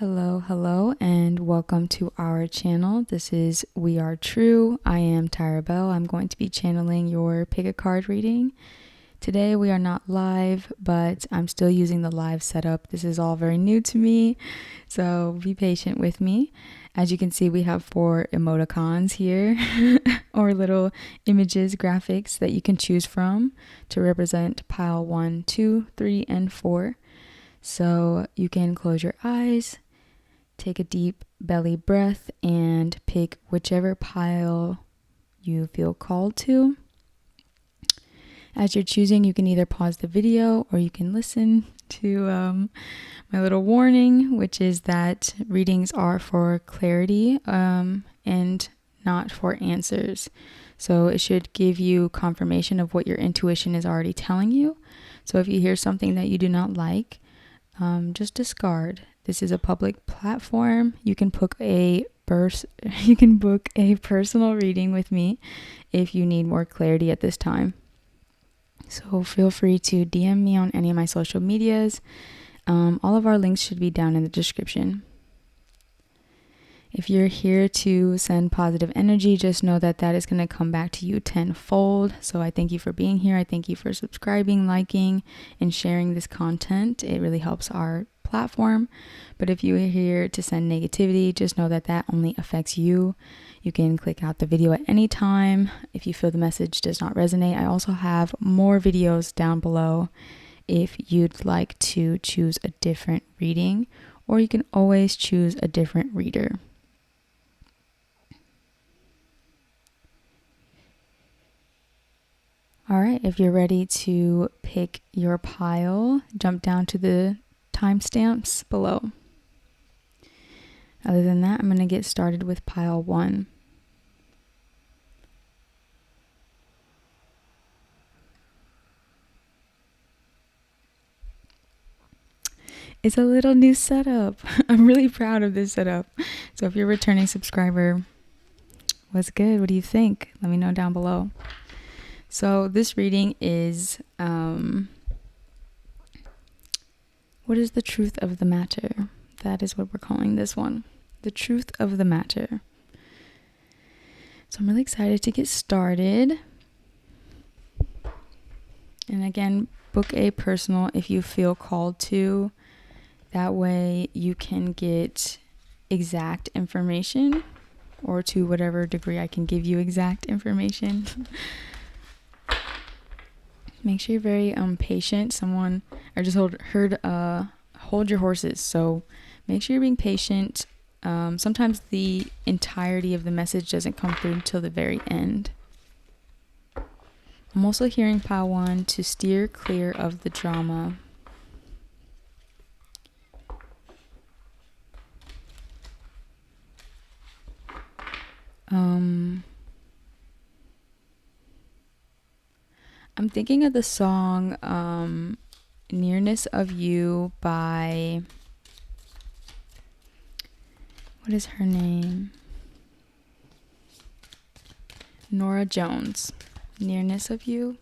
Hello, and welcome to our channel. This is We Are True. I am Tyra Bell. I'm going to be channeling your pick a card reading. Today we are not live, but I'm still using the live setup. This is all very new to me, so be patient with me. As you can see, we have 4 emoticons here, or little images, graphics that you can choose from to represent pile 1, 2, 3, and 4. So you can close your eyes, take a deep belly breath, and pick whichever pile you feel called to. As you're choosing, you can either pause the video or you can listen to my little warning, which is that readings are for clarity and not for answers. So it should give you confirmation of what your intuition is already telling you. So if you hear something that you do not like, just discard. This is a public platform. You can book a personal reading with me if you need more clarity at this time. So feel free to DM me on any of my social medias. All of our links should be down in the description. If you're here to send positive energy, just know that that is going to come back to you tenfold. So I thank you for being here. I thank you for subscribing, liking, and sharing this content. It really helps our platform. But if you are here to send negativity, just know that that only affects you. You can click out the video at any time if you feel the message does not resonate. I also have more videos down below if you'd like to choose a different reading, or you can always choose a different reader. All right, if you're ready to pick your pile, jump down to the timestamps below. Other than that, I'm going to get started with pile 1. It's a little new setup. I'm really proud of this setup. So if you're a returning subscriber, what's good? What do you think? Let me know down below. So this reading is, what is the truth of the matter? That is what we're calling this one. The truth of the matter. So I'm really excited to get started. And again, book a personal if you feel called to. That way you can get exact information, or to whatever degree I can give you exact information. Make sure you're very patient. I just heard hold your horses. So make sure you're being patient. Sometimes the entirety of the message doesn't come through until the very end. I'm also hearing pile 1 to steer clear of the drama. I'm thinking of the song Nearness of You by, what is her name? Norah Jones. Nearness of You.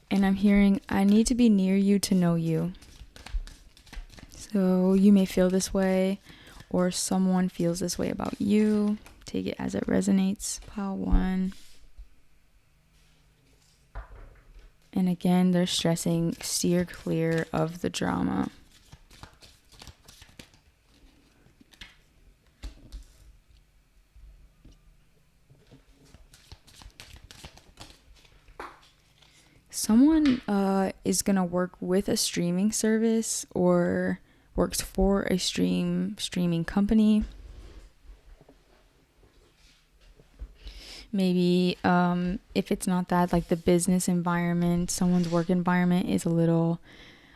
And I'm hearing, I need to be near you to know you. So you may feel this way, or someone feels this way about you. Take it as it resonates. Pile 1. And again, they're stressing steer clear of the drama. Someone is going to work with a streaming service or works for a streaming company. Maybe if it's not that, like the business environment, someone's work environment is a little,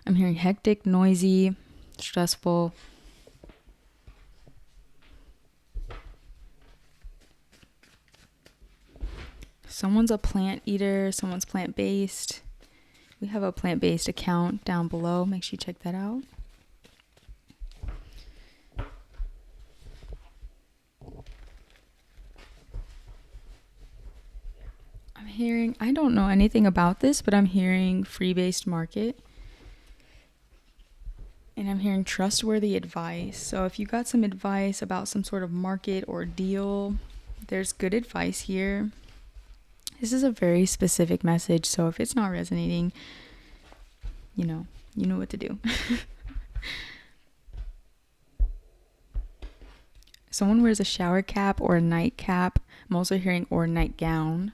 I'm hearing hectic, noisy, stressful. Someone's a plant eater, someone's plant-based. We have a plant-based account down below. Make sure you check that out. I'm hearing, I don't know anything about this, but I'm hearing free-based market. And I'm hearing trustworthy advice. So if you got some advice about some sort of market or deal, there's good advice here. This is a very specific message, so if it's not resonating, you know what to do. Someone wears a shower cap or a nightcap. I'm also hearing or nightgown.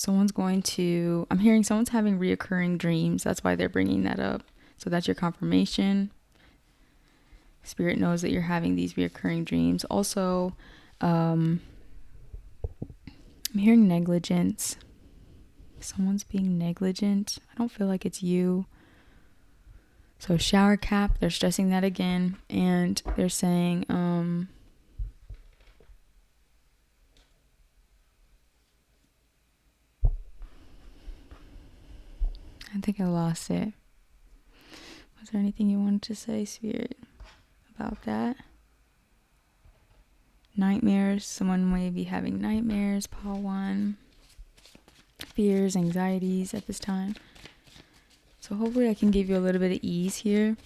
I'm hearing someone's having reoccurring dreams. That's why they're bringing that up. So that's your confirmation. Spirit knows that you're having these reoccurring dreams. Also, I'm hearing negligence. Someone's being negligent. I don't feel like it's you. So shower cap, they're stressing that again. And they're saying, I think I lost it. Was there anything you wanted to say, Spirit, about that? Nightmares. Someone may be having nightmares. Pile 1. Fears, anxieties at this time. So hopefully I can give you a little bit of ease here.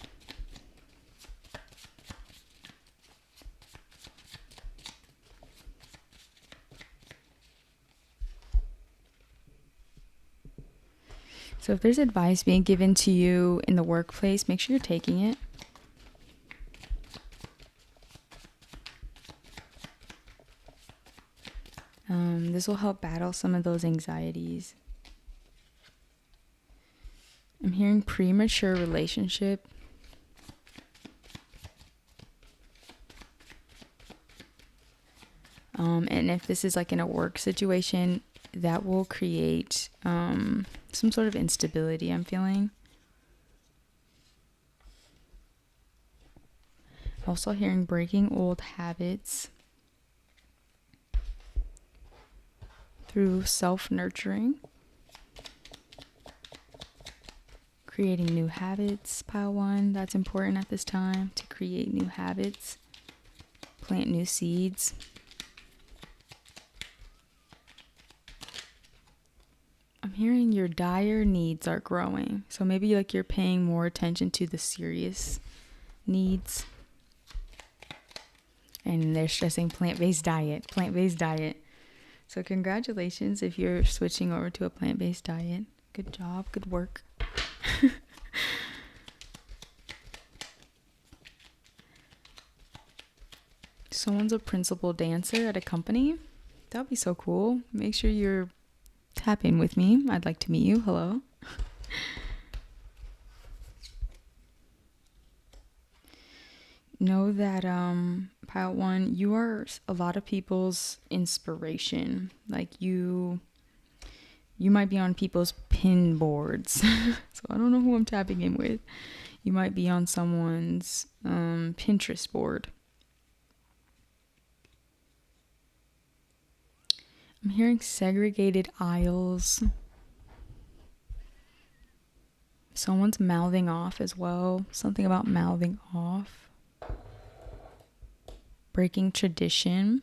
So if there's advice being given to you in the workplace, make sure you're taking it. This will help battle some of those anxieties. I'm hearing premature relationship. And if this is like in a work situation, that will create some sort of instability, I'm feeling. Also hearing breaking old habits through self-nurturing. Creating new habits, pile 1. That's important at this time, to create new habits. Plant new seeds. I'm hearing your dire needs are growing. So maybe like you're paying more attention to the serious needs. And they're stressing plant-based diet. So congratulations if you're switching over to a plant-based diet. Good job, good work. Someone's a principal dancer at a company. That would be so cool. Make sure you're tapping with me. I'd like to meet you. Hello. Know that pile 1, you are a lot of people's inspiration. Like you might be on people's pin boards. So I don't know who I'm tapping in with. You might be on someone's Pinterest board. I'm hearing segregated aisles. Someone's mouthing off as well. Something about mouthing off. Breaking tradition.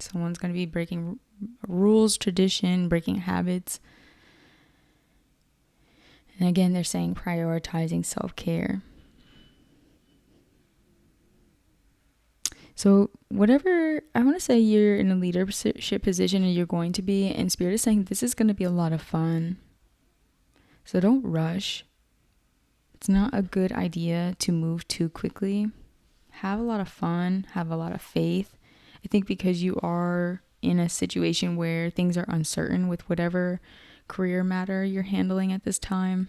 Someone's going to be breaking rules, tradition, breaking habits. And again, they're saying prioritizing self-care. So whatever, I want to say you're in a leadership position and you're going to be, and Spirit is saying this is going to be a lot of fun. So don't rush. It's not a good idea to move too quickly. Have a lot of fun, have a lot of faith. I think because you are in a situation where things are uncertain with whatever career matter you're handling at this time.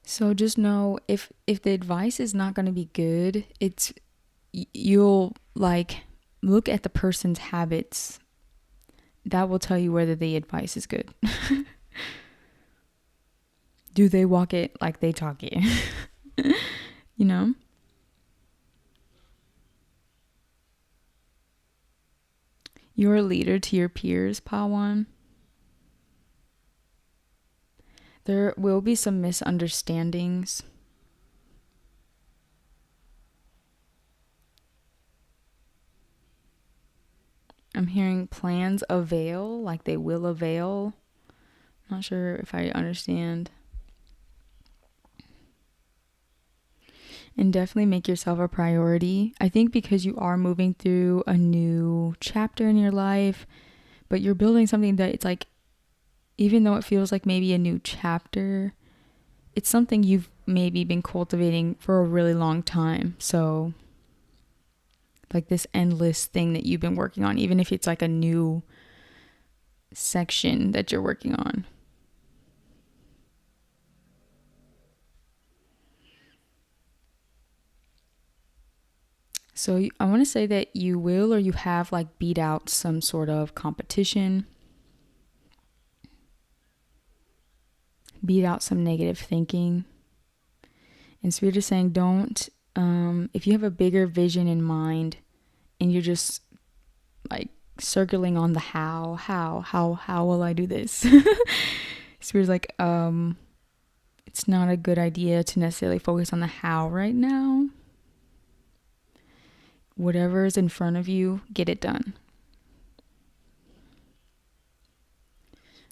So just know if the advice is not going to be good, you'll like look at the person's habits. That will tell you whether the advice is good. Do they walk it like they talk it? You know? You're a leader to your peers, pile 1. There will be some misunderstandings. I'm hearing plans avail, like they will avail. Not sure if I understand. And definitely make yourself a priority. I think because you are moving through a new chapter in your life, but you're building something that it's like, even though it feels like maybe a new chapter, it's something you've maybe been cultivating for a really long time. So like this endless thing that you've been working on, even if it's like a new section that you're working on. So I want to say that you will, or you have like beat out some sort of competition, beat out some negative thinking. And Spirit is saying don't, if you have a bigger vision in mind and you're just like circling on the how will I do this? Spirit's like, it's not a good idea to necessarily focus on the how right now. Whatever is in front of you, get it done.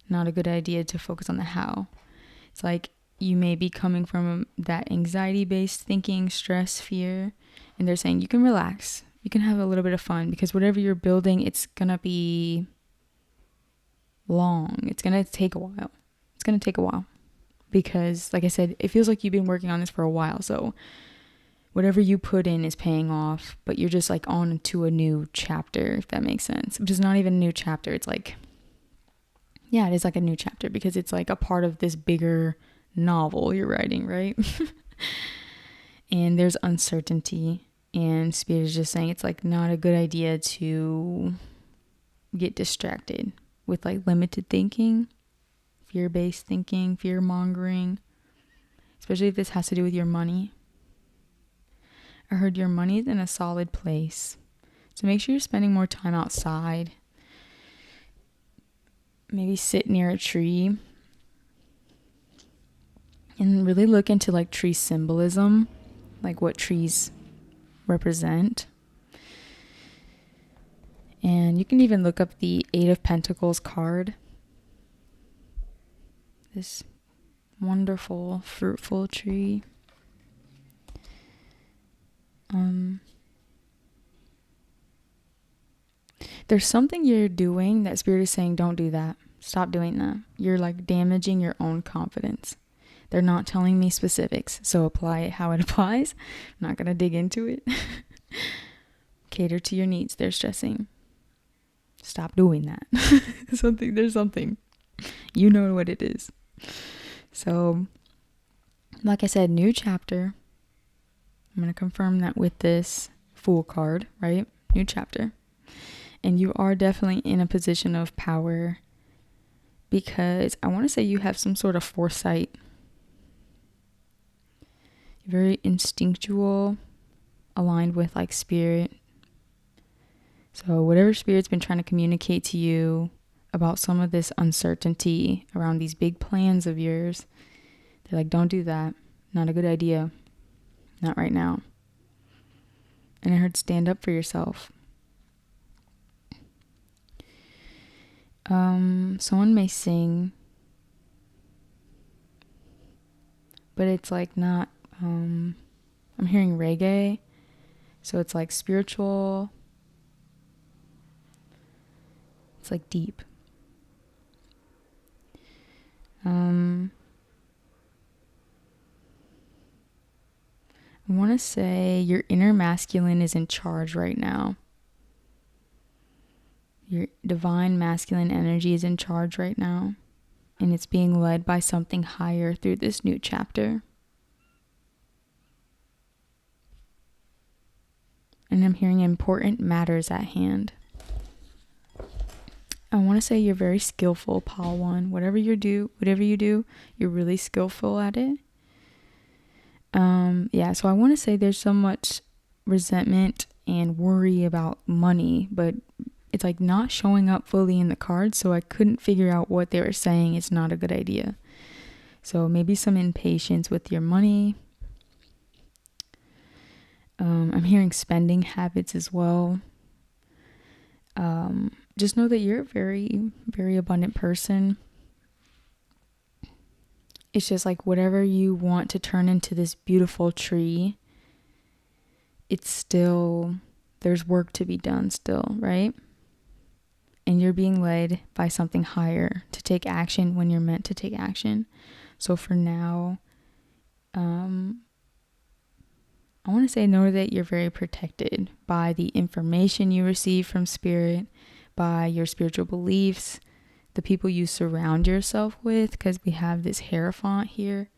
Not a good idea to focus on the how. It's like you may be coming from that anxiety-based thinking, stress, fear, and they're saying you can relax. You can have a little bit of fun because whatever you're building, it's going to be long. It's going to take a while. It's going to take a while because, like I said, it feels like you've been working on this for a while. So whatever you put in is paying off, but you're just like on to a new chapter, if that makes sense. Which is not even a new chapter. It's like, yeah, it is like a new chapter because it's like a part of this bigger novel you're writing, right? And there's uncertainty, and Spirit is just saying it's like not a good idea to get distracted with like limited thinking, fear-based thinking, fear-mongering, especially if this has to do with your money. I heard your money's in a solid place. So make sure you're spending more time outside. Maybe sit near a tree. And really look into like tree symbolism. Like what trees represent. And you can even look up the 8 of Pentacles card. This wonderful, fruitful tree. There's something you're doing that Spirit is saying don't do that. Stop doing that. You're like damaging your own confidence. They're not telling me specifics, so apply it how it applies. I'm not going to dig into it. Cater to your needs. They're stressing. Stop doing that. There's something. You know what it is. So, like I said, new chapter. I'm going to confirm that with this Fool card, right? New chapter. And you are definitely in a position of power because I want to say you have some sort of foresight. Very instinctual, aligned with like Spirit. So whatever Spirit's been trying to communicate to you about some of this uncertainty around these big plans of yours, they're like, don't do that. Not a good idea. Not right now. And I heard stand up for yourself. Someone may sing, but it's like not, I'm hearing reggae, so it's like spiritual, it's like deep. I want to say your inner masculine is in charge right now. Your divine masculine energy is in charge right now. And it's being led by something higher through this new chapter. And I'm hearing important matters at hand. I want to say you're very skillful, Paul 1. Whatever you do, you're really skillful at it. So I want to say there's so much resentment and worry about money, but it's like not showing up fully in the cards, so I couldn't figure out what they were saying. It's not a good idea. So maybe some impatience with your money. I'm hearing spending habits as well. just know that you're a very, very abundant person. It's just like whatever you want to turn into this beautiful tree, it's still, there's work to be done still, right? And you're being led by something higher to take action when you're meant to take action. So for now, I want to say, know that you're very protected by the information you receive from spirit, by your spiritual beliefs, the people you surround yourself with, because we have this Hierophant here.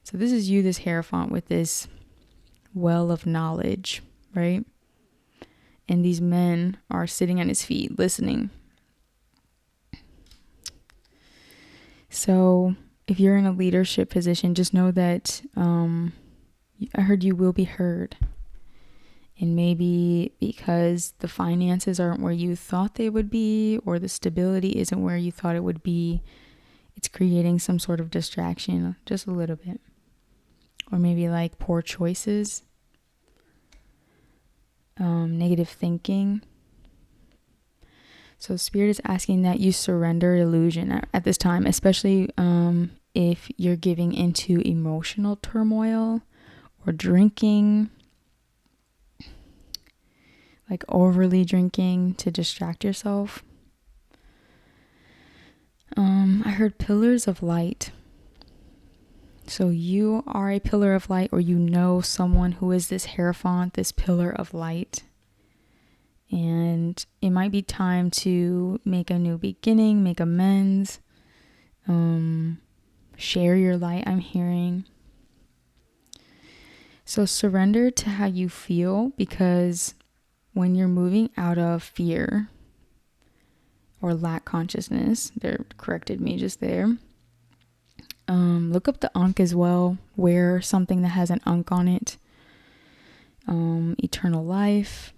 So this is you, this Hierophant, with this well of knowledge, right? And these men are sitting at his feet, listening. So if you're in a leadership position, just know that I heard you will be heard. And maybe because the finances aren't where you thought they would be, or the stability isn't where you thought it would be, it's creating some sort of distraction, just a little bit. Or maybe like poor choices, negative thinking. So Spirit is asking that you surrender illusion at this time, especially if you're giving into emotional turmoil or drinking, like overly drinking to distract yourself. I heard pillars of light. So you are a pillar of light, or you know someone who is this Hierophant, this pillar of light. And it might be time to make a new beginning, make amends, share your light, I'm hearing. So surrender to how you feel, because when you're moving out of fear or lack consciousness, they corrected me just there. Look up the Ankh as well. Wear something that has an Ankh on it. Eternal life.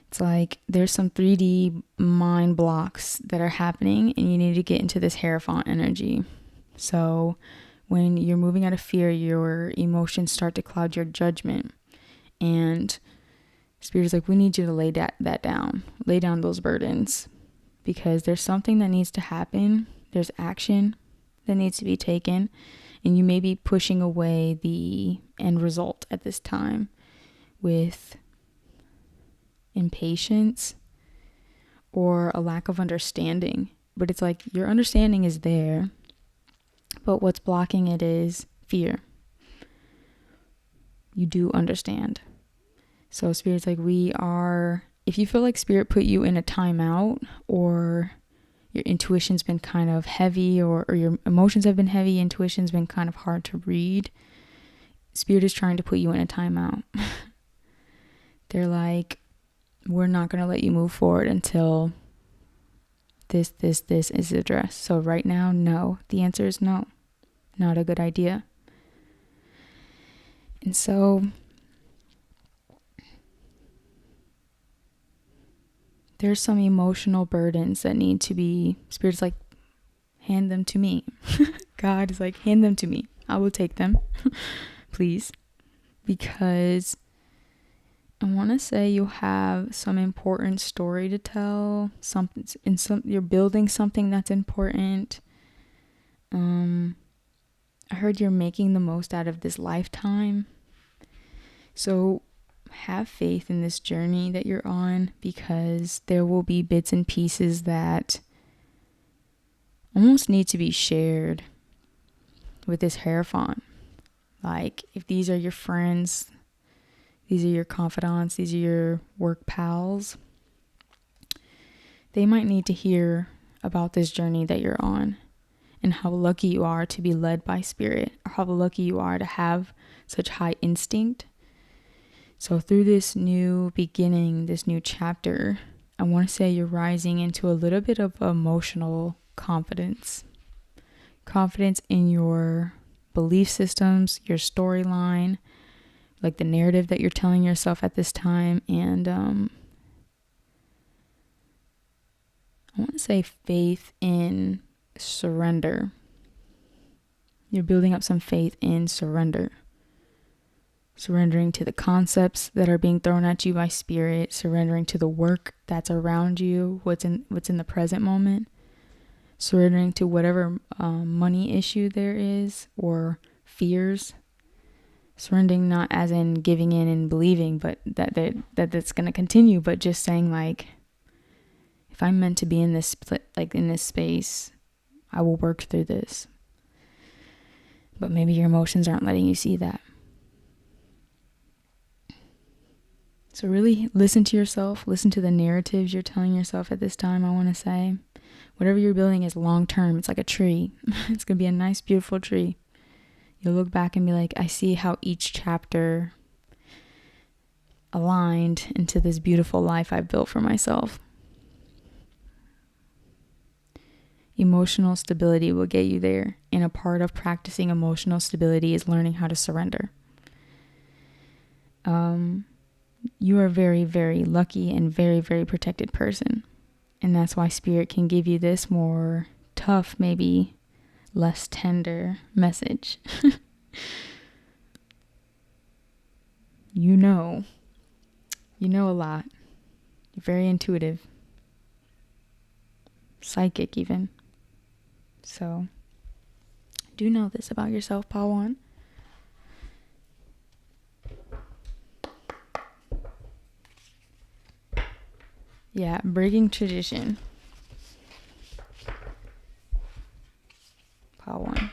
It's like there's some 3D mind blocks that are happening, and you need to get into this Hierophant energy. So when you're moving out of fear, your emotions start to cloud your judgment. And Spirit is like, we need you to lay that down. Lay down those burdens. Because there's something that needs to happen. There's action that needs to be taken. And you may be pushing away the end result at this time with impatience or a lack of understanding. But it's like your understanding is there, but what's blocking it is fear. You do understand. So Spirit's like, if you feel like Spirit put you in a timeout, or your intuition's been kind of heavy, or your emotions have been heavy, intuition's been kind of hard to read, Spirit is trying to put you in a timeout. They're like, we're not going to let you move forward until this is addressed. So right now, no. The answer is no. Not a good idea. And so there's some emotional burdens that need to be, Spirit's like, hand them to me. God is like, hand them to me. I will take them. Please. Because I want to say you have some important story to tell. You're building something that's important. I heard you're making the most out of this lifetime. So have faith in this journey that you're on, because there will be bits and pieces that almost need to be shared with this Hierophant. Like, if these are your friends, these are your confidants, these are your work pals, they might need to hear about this journey that you're on, and how lucky you are to be led by Spirit, or how lucky you are to have such high instinct. So through this new beginning, this new chapter, I want to say you're rising into a little bit of emotional confidence. Confidence in your belief systems, your storyline, like the narrative that you're telling yourself at this time. And I want to say faith in surrender. You're building up some faith in surrender. surrendering to the concepts that are being thrown at you by spirit, surrendering to the work that's around you, what's in the present moment, surrendering to whatever money issue there is or fears. Surrendering not as in giving in and believing, but that's going to continue, but just saying like, if I'm meant to be in this in this space, I will work through this. But maybe your emotions aren't letting you see that. So really listen to yourself, listen to the narratives you're telling yourself at this time, I want to say. Whatever you're building is long term. It's like a tree. It's going to be a nice, beautiful tree. You'll look back and be like, I see how each chapter aligned into this beautiful life I've built for myself. Emotional stability will get you there. And a part of practicing emotional stability is learning how to surrender. You are a very, very lucky and very, very protected person. And that's why Spirit can give you this more tough, maybe less tender message. You know a lot. You're very intuitive, psychic even. So do know this about yourself, Pawan. Yeah, breaking tradition. Pawan.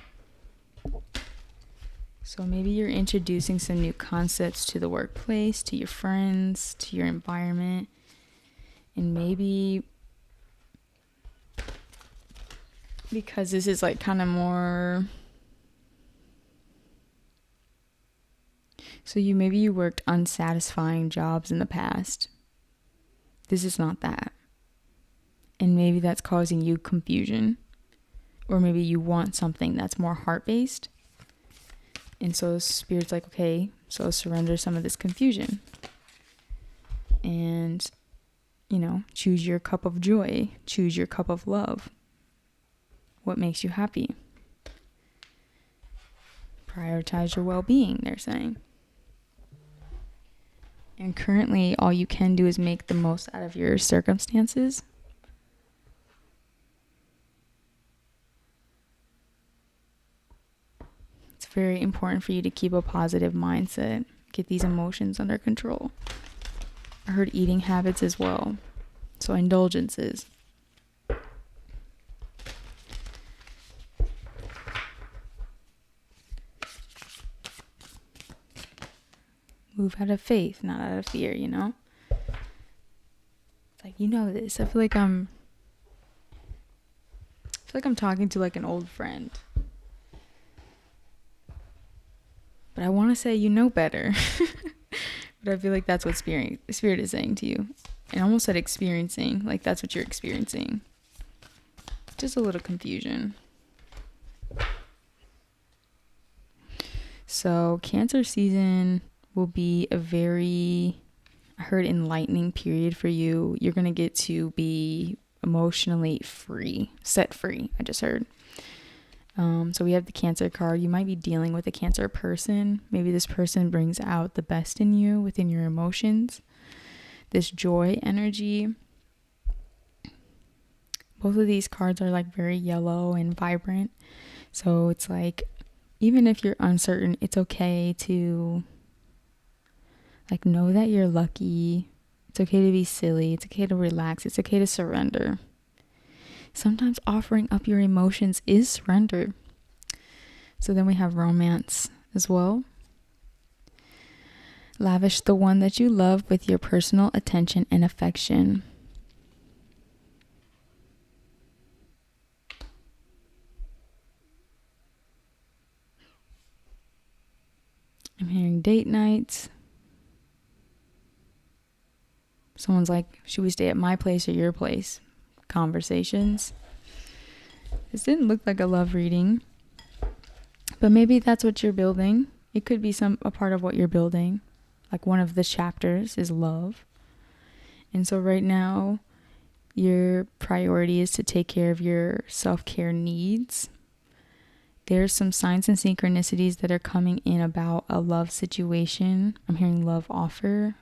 So maybe you're introducing some new concepts to the workplace, to your friends, to your environment. And maybe because this is like kind of more... So maybe you worked unsatisfying jobs in the past. This is not that. And maybe that's causing you confusion. Or maybe you want something that's more heart-based. And so Spirit's like, okay, so surrender some of this confusion. And, choose your cup of joy. Choose your cup of love. What makes you happy? Prioritize your well-being, they're saying. And currently, all you can do is make the most out of your circumstances. It's very important for you to keep a positive mindset. Get these emotions under control. I heard eating habits as well. So indulgences. Move out of faith, not out of fear, It's like, this. I feel like I'm talking to like an old friend. But I want to say better. But I feel like that's what Spirit is saying to you. And I almost said experiencing, like that's what you're experiencing. Just a little confusion. So Cancer season will be a very, I heard, enlightening period for you. You're going to get to be emotionally free, set free, I just heard. So we have the Cancer card. You might be dealing with a Cancer person. Maybe this person brings out the best in you, within your emotions. This joy energy. Both of these cards are like very yellow and vibrant. So it's like, even if you're uncertain, it's okay to like know that you're lucky. It's okay to be silly. It's okay to relax. It's okay to surrender. Sometimes offering up your emotions is surrender. So then we have romance as well. Lavish the one that you love with your personal attention and affection. I'm hearing date nights. Someone's like, should we stay at my place or your place? Conversations. This didn't look like a love reading, but maybe that's what you're building. It could be a part of what you're building. Like one of the chapters is love. And so right now, your priority is to take care of your self-care needs There's some signs and synchronicities that are coming in about a love situation. I'm hearing love offer.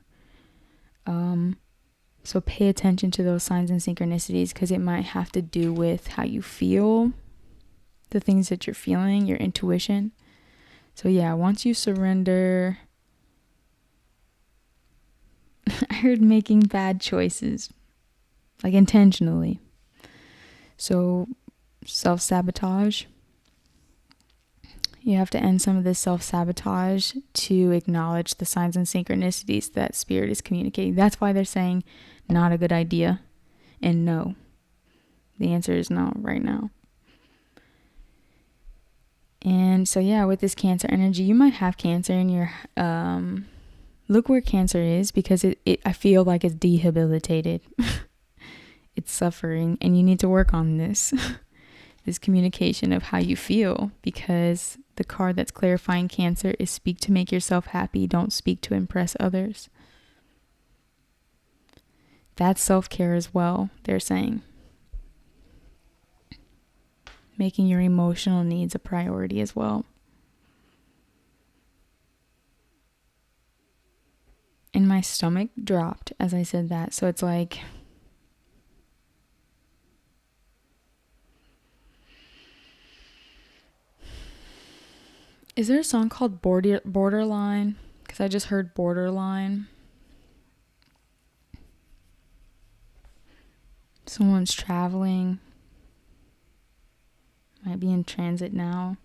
So pay attention to those signs and synchronicities, because it might have to do with how you feel, the things that you're feeling, your intuition. So yeah, once you surrender, I heard making bad choices, like intentionally. So self-sabotage. You have to end some of this self-sabotage to acknowledge the signs and synchronicities that spirit is communicating. That's why they're saying not a good idea and no. The answer is no right now. And so yeah, with this Cancer energy, you might have Cancer in your look where Cancer is, because it I feel like it's debilitated. It's suffering, and you need to work on this. This communication of how you feel, because the card that's clarifying Cancer is speak to make yourself happy, don't speak to impress others. That's self-care as well, they're saying. Making your emotional needs a priority as well. And my stomach dropped as I said that. So it's like, is there a song called Borderline? Because I just heard Borderline. Someone's traveling. Might be in transit now.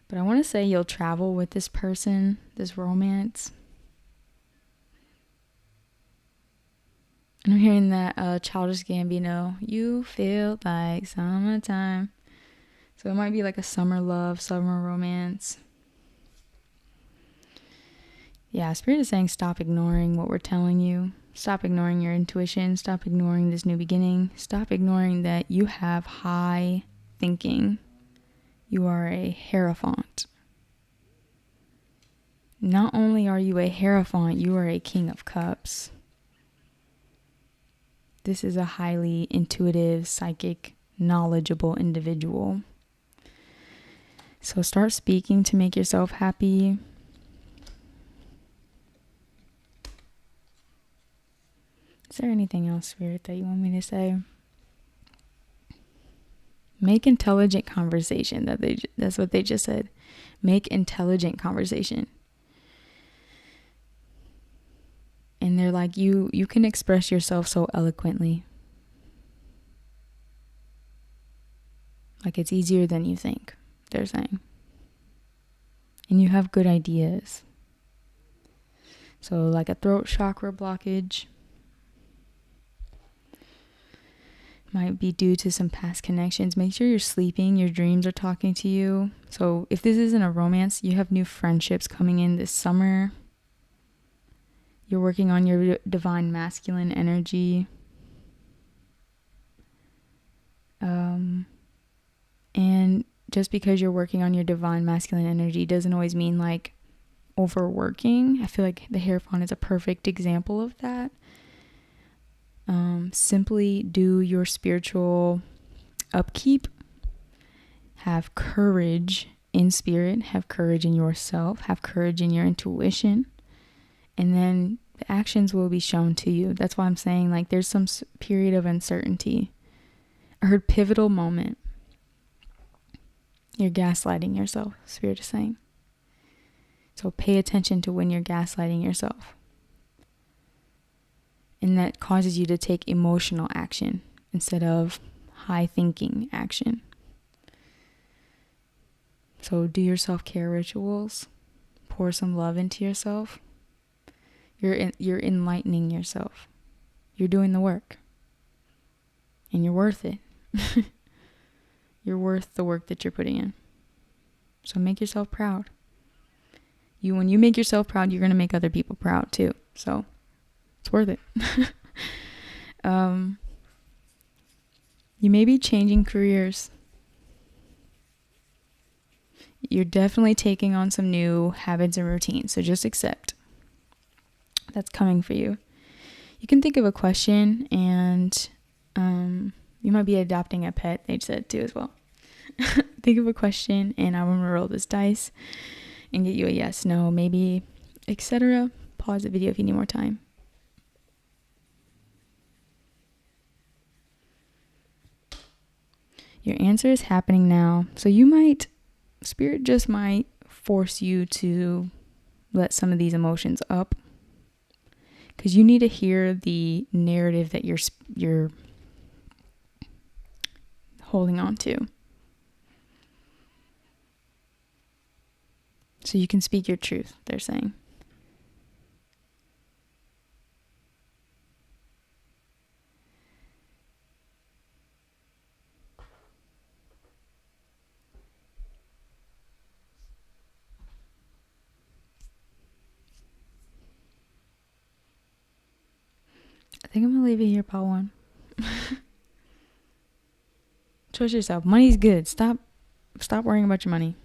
But I want to say you'll travel with this person, this romance. And I'm hearing that Childish Gambino, you feel like summertime. So it might be like a summer love, summer romance. Yeah, Spirit is saying stop ignoring what we're telling you. Stop ignoring your intuition. Stop ignoring this new beginning. Stop ignoring that you have high thinking. You are a Hierophant. Not only are you a Hierophant, you are a King of Cups. This is a highly intuitive, psychic, knowledgeable individual. So start speaking to make yourself happy. Is there anything else, Spirit, that you want me to say? Make intelligent conversation. That's what they just said. Make intelligent conversation. And they're like, you can express yourself so eloquently. Like it's easier than you think, they're saying. And you have good ideas. So like a throat chakra blockage might be due to some past connections. Make sure you're sleeping. Your dreams are talking to you. So if this isn't a romance, you have new friendships coming in this summer. You're working on your divine masculine energy. And just because you're working on your divine masculine energy doesn't always mean like overworking. I feel like the Hierophant is a perfect example of that. Simply do your spiritual upkeep. Have courage in spirit. Have courage in yourself. Have courage in your intuition. And then the actions will be shown to you. That's why I'm saying like there's some period of uncertainty. I heard pivotal moment. You're gaslighting yourself, Spirit is saying. So pay attention to when you're gaslighting yourself. And that causes you to take emotional action instead of high thinking action. So do your self-care rituals. Pour some love into yourself. You're enlightening yourself. You're doing the work. And you're worth it. You're worth the work that you're putting in. So make yourself proud. When you make yourself proud, you're going to make other people proud too. So it's worth it. You may be changing careers. You're definitely taking on some new habits and routines. So just accept. That's coming for you. You can think of a question, and you might be adopting a pet, they said too as well. think of a question, and I'm going to roll this dice and get you a yes, no, maybe, etc. Pause the video if you need more time. Your answer is happening now. So Spirit just might force you to let some of these emotions up, because you need to hear the narrative that you're holding on to, so you can speak your truth, they're saying. I think I'm gonna leave it here, Pile 1. Trust yourself. Money's good. Stop worrying about your money.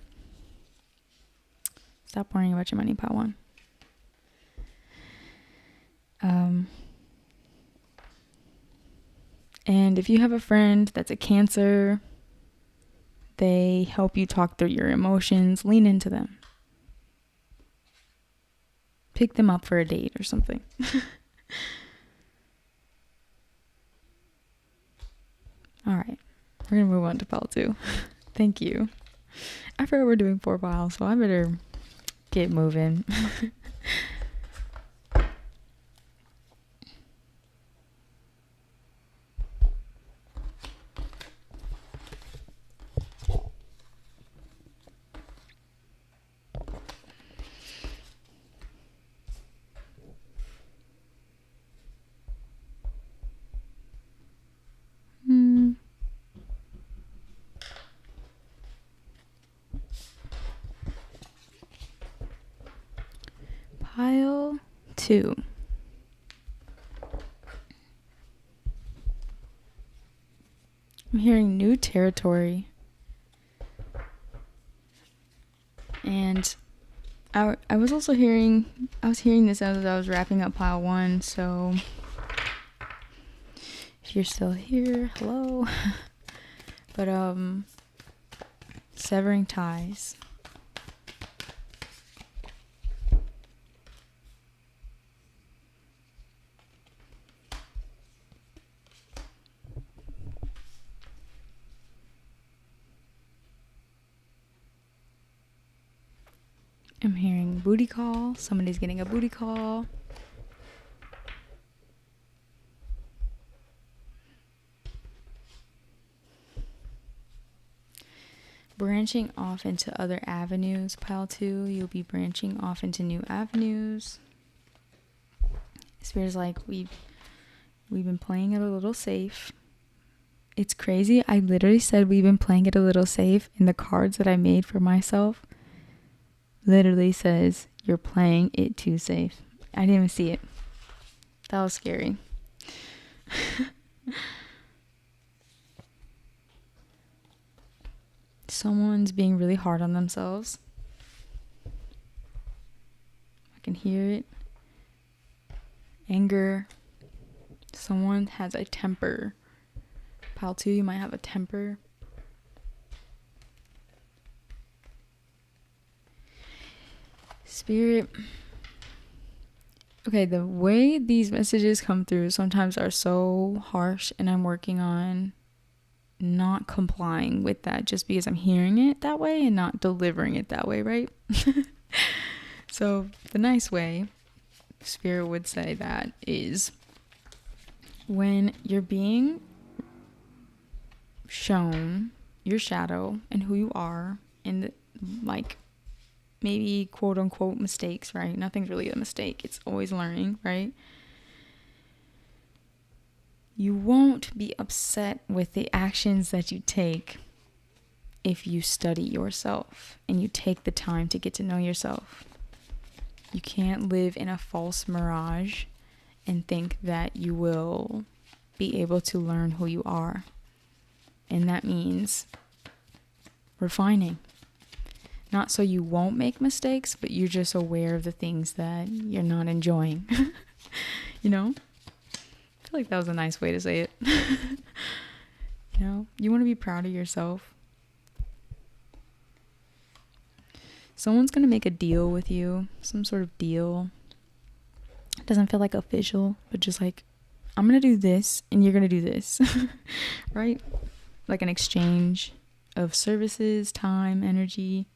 Stop worrying about your money, Pile 1. And if you have a friend that's a Cancer, they help you talk through your emotions, lean into them. Pick them up for a date or something. All right, we're going to move on to pile 2. Thank you. I forgot we're doing 4 piles, so I better get moving. Pile 2. I'm hearing new territory. And I was also hearing this as I was wrapping up pile 1, so if you're still here, hello. But severing ties. I'm hearing booty call. Somebody's getting a booty call. Branching off into other avenues, pile 2. You'll be branching off into new avenues. Spirit's like, we've been playing it a little safe. It's crazy. I literally said we've been playing it a little safe, and the cards that I made for myself literally says you're playing it too safe. I didn't even see it. That was scary. Someone's being really hard on themselves. I can hear it. Anger. Someone has a temper. Pile 2, you might have a temper. Spirit. Okay, the way these messages come through sometimes are so harsh, and I'm working on not complying with that just because I'm hearing it that way and not delivering it that way, right? So the nice way Spirit would say that is when you're being shown your shadow and who you are, and like maybe quote unquote mistakes, right? Nothing's really a mistake. It's always learning, right? You won't be upset with the actions that you take if you study yourself and you take the time to get to know yourself. You can't live in a false mirage and think that you will be able to learn who you are. And that means refining. Not so you won't make mistakes, but you're just aware of the things that you're not enjoying. You know? I feel like that was a nice way to say it. You know, you want to be proud of yourself. someone's going to make a deal with you, some sort of deal. It doesn't feel like official, but just like, I'm going to do this and you're going to do this, right? Like an exchange of services, time, energy.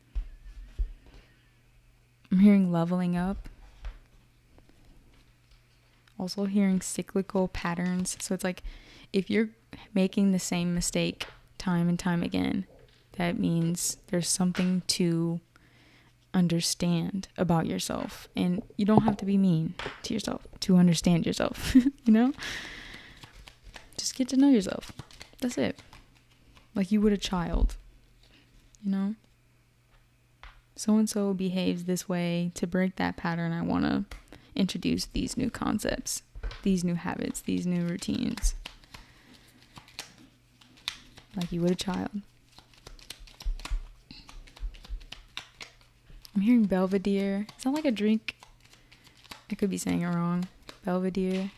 I'm hearing leveling up. Also hearing cyclical patterns. So it's like, if you're making the same mistake time and time again, that means there's something to understand about yourself. And you don't have to be mean to yourself to understand yourself, you know? Just get to know yourself. That's it. Like you would a child, you know? So-and-so behaves this way. To break that pattern, I want to introduce these new concepts, these new habits, these new routines. Like you would a child. I'm hearing Belvedere. Is that like a drink? I could be saying it wrong. Belvedere.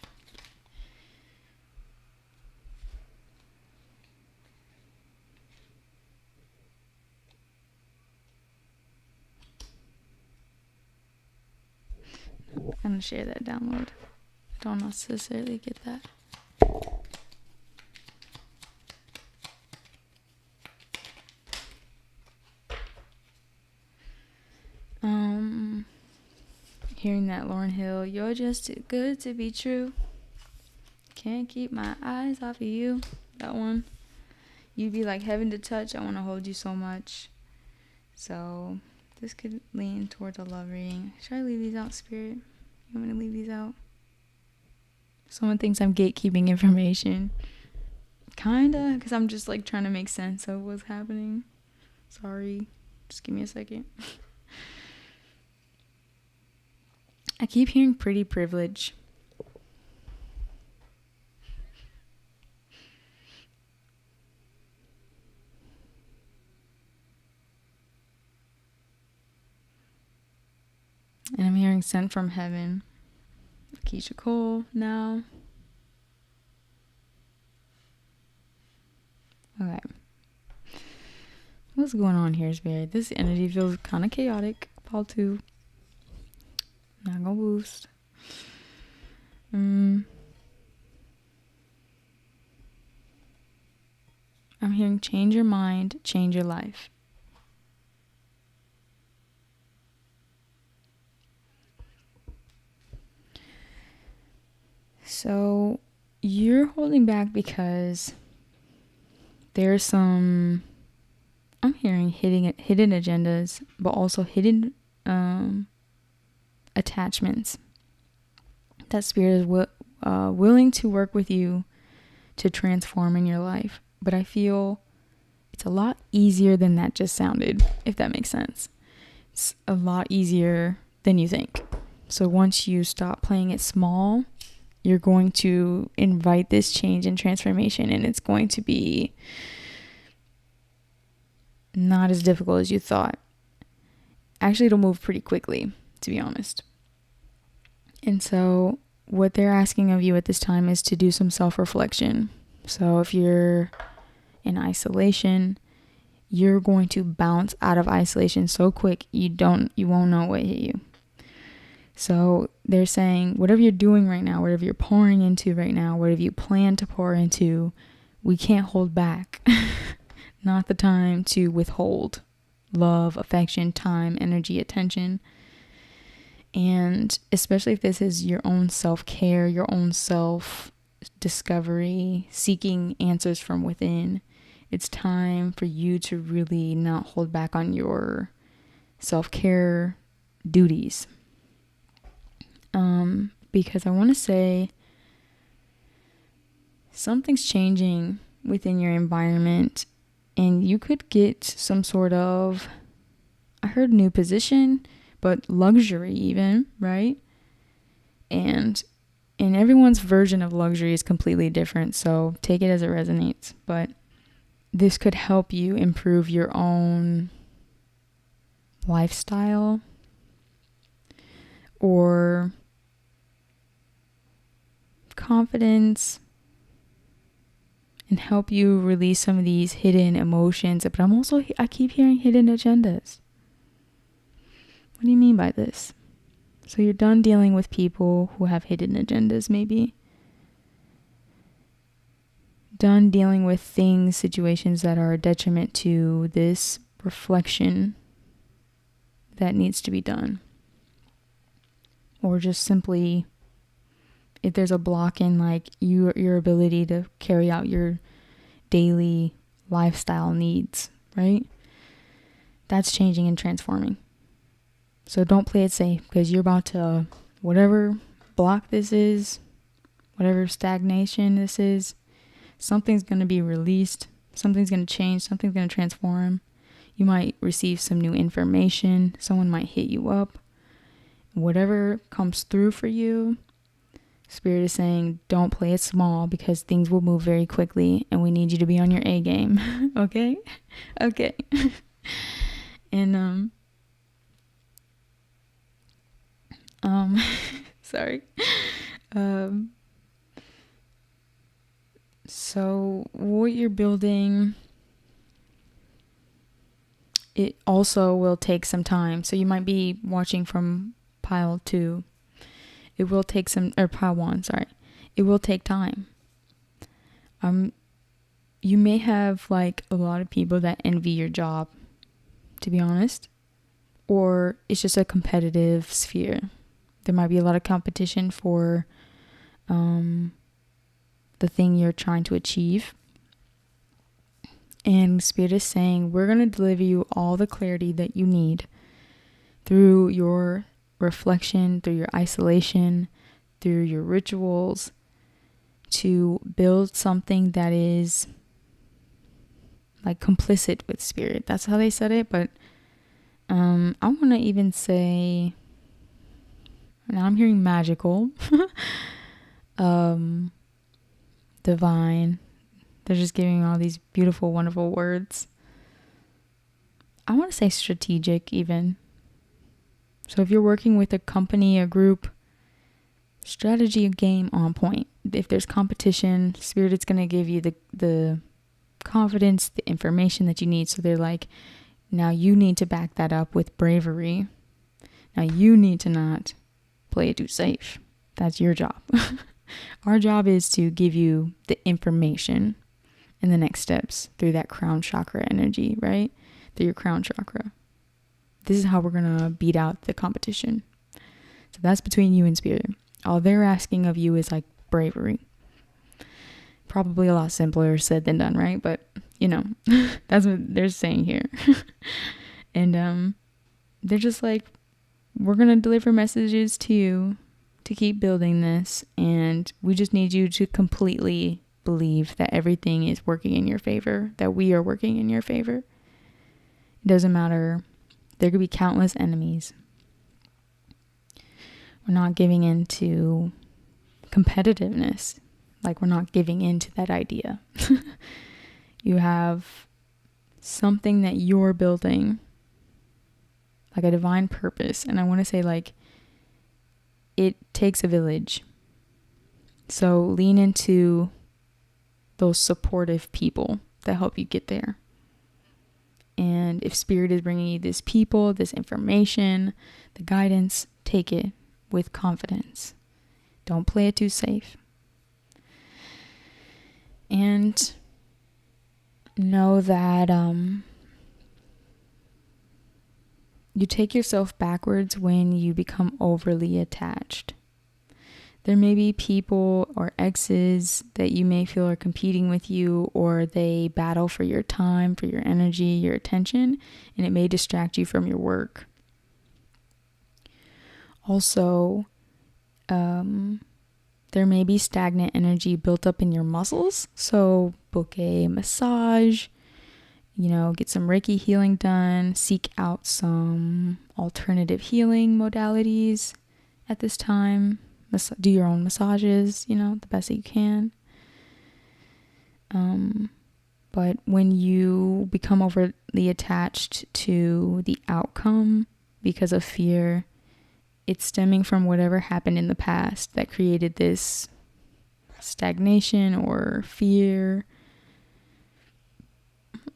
I'm gonna share that download. I don't necessarily get that. Hearing that Lauryn Hill, you're just too good to be true. Can't keep my eyes off of you. That one. You'd be like heaven to touch. I want to hold you so much. So this could lean towards a love reading. Should I leave these out, Spirit? You want me to leave these out? Someone thinks I'm gatekeeping information. Kinda, because I'm just like trying to make sense of what's happening. Sorry. Just give me a second. I keep hearing pretty privilege. And I'm hearing sent from heaven. Keisha Cole now. Okay. What's going on here, Spirit? This energy feels kind of chaotic. Paul 2. Not gonna boost. I'm hearing change your mind, change your life. So you're holding back because there's some, I'm hearing hidden agendas, but also hidden attachments that Spirit is willing to work with you to transform in your life. But I feel it's a lot easier than that just sounded, if that makes sense. It's a lot easier than you think. So once you stop playing it small, you're going to invite this change and transformation, and it's going to be not as difficult as you thought. Actually, it'll move pretty quickly, to be honest. And so what they're asking of you at this time is to do some self-reflection. So if you're in isolation, you're going to bounce out of isolation so quick you won't know what hit you. So they're saying whatever you're doing right now, whatever you're pouring into right now, whatever you plan to pour into, we can't hold back. Not the time to withhold love, affection, time, energy, attention. And especially if this is your own self-care, your own self-discovery, seeking answers from within, it's time for you to really not hold back on your self-care duties. Because I want to say something's changing within your environment, and you could get some sort of, I heard new position, but luxury even, right? And everyone's version of luxury is completely different, so take it as it resonates. But this could help you improve your own lifestyle, or confidence, and help you release some of these hidden emotions. But I keep hearing hidden agendas. What do you mean by this? So you're done dealing with people who have hidden agendas, maybe. Done dealing with things, situations that are a detriment to this reflection that needs to be done. Or just simply, if there's a block in like your ability to carry out your daily lifestyle needs, right? That's changing and transforming. So don't play it safe, because you're about to, whatever block this is, whatever stagnation this is, something's going to be released, something's going to change, something's going to transform. You might receive some new information, someone might hit you up. Whatever comes through for you, Spirit is saying don't play it small, because things will move very quickly and we need you to be on your A game. Okay? Okay. And sorry. So what you're building, it also will take some time. So you might be watching from pile 2. It will take pile 1, sorry. It will take time. You may have like a lot of people that envy your job, to be honest, or it's just a competitive sphere. There might be a lot of competition for the thing you're trying to achieve. And Spirit is saying, we're going to deliver you all the clarity that you need through your reflection, through your isolation, through your rituals, to build something that is like complicit with Spirit. That's how they said it, but I want to even say, now I'm hearing magical, divine. They're just giving all these beautiful, wonderful words. I want to say strategic even. So if you're working with a company, a group, strategy, game on point. If there's competition, Spirit is going to give you the confidence, the information that you need. So they're like, now you need to back that up with bravery. Now you need to not play it too safe. That's your job. Our job is to give you the information and the next steps through that crown chakra energy, right? Through your crown chakra. This is how we're going to beat out the competition. So that's between you and Spirit. All they're asking of you is like bravery. Probably a lot simpler said than done, right? But, you know, that's what they're saying here. And they're just like, we're going to deliver messages to you to keep building this. And we just need you to completely believe that everything is working in your favor, that we are working in your favor. It doesn't matter. There could be countless enemies. We're not giving in to competitiveness. Like, we're not giving in to that idea. You have something that you're building, like a divine purpose. And I want to say, like, it takes a village. So lean into those supportive people that help you get there. And if Spirit is bringing you this people, this information, the guidance, take it with confidence. Don't play it too safe. And know that you take yourself backwards when you become overly attached. There may be people or exes that you may feel are competing with you, or they battle for your time, for your energy, your attention, and it may distract you from your work. Also, there may be stagnant energy built up in your muscles. So book a massage, get some Reiki healing done, seek out some alternative healing modalities at this time. Do your own massages, the best that you can. But when you become overly attached to the outcome because of fear, it's stemming from whatever happened in the past that created this stagnation or fear.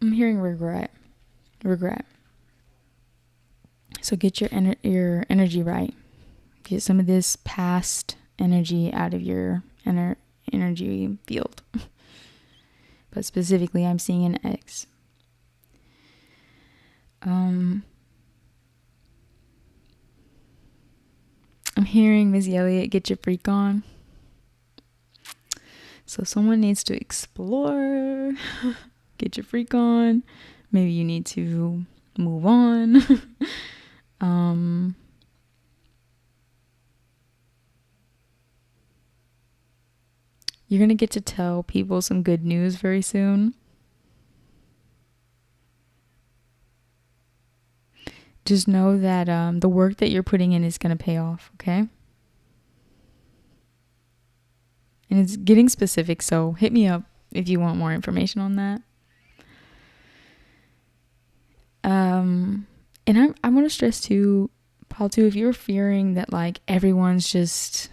I'm hearing regret. So get your energy right. Get some of this past energy out of your energy field. But specifically, I'm seeing an X. I'm hearing Missy Elliott, get your freak on. So someone needs to explore, get your freak on. Maybe you need to move on. You're going to get to tell people some good news very soon. Just know that the work that you're putting in is going to pay off, okay? And it's getting specific, so hit me up if you want more information on that. And I want to stress too, Paul, too, if you're fearing that like everyone's just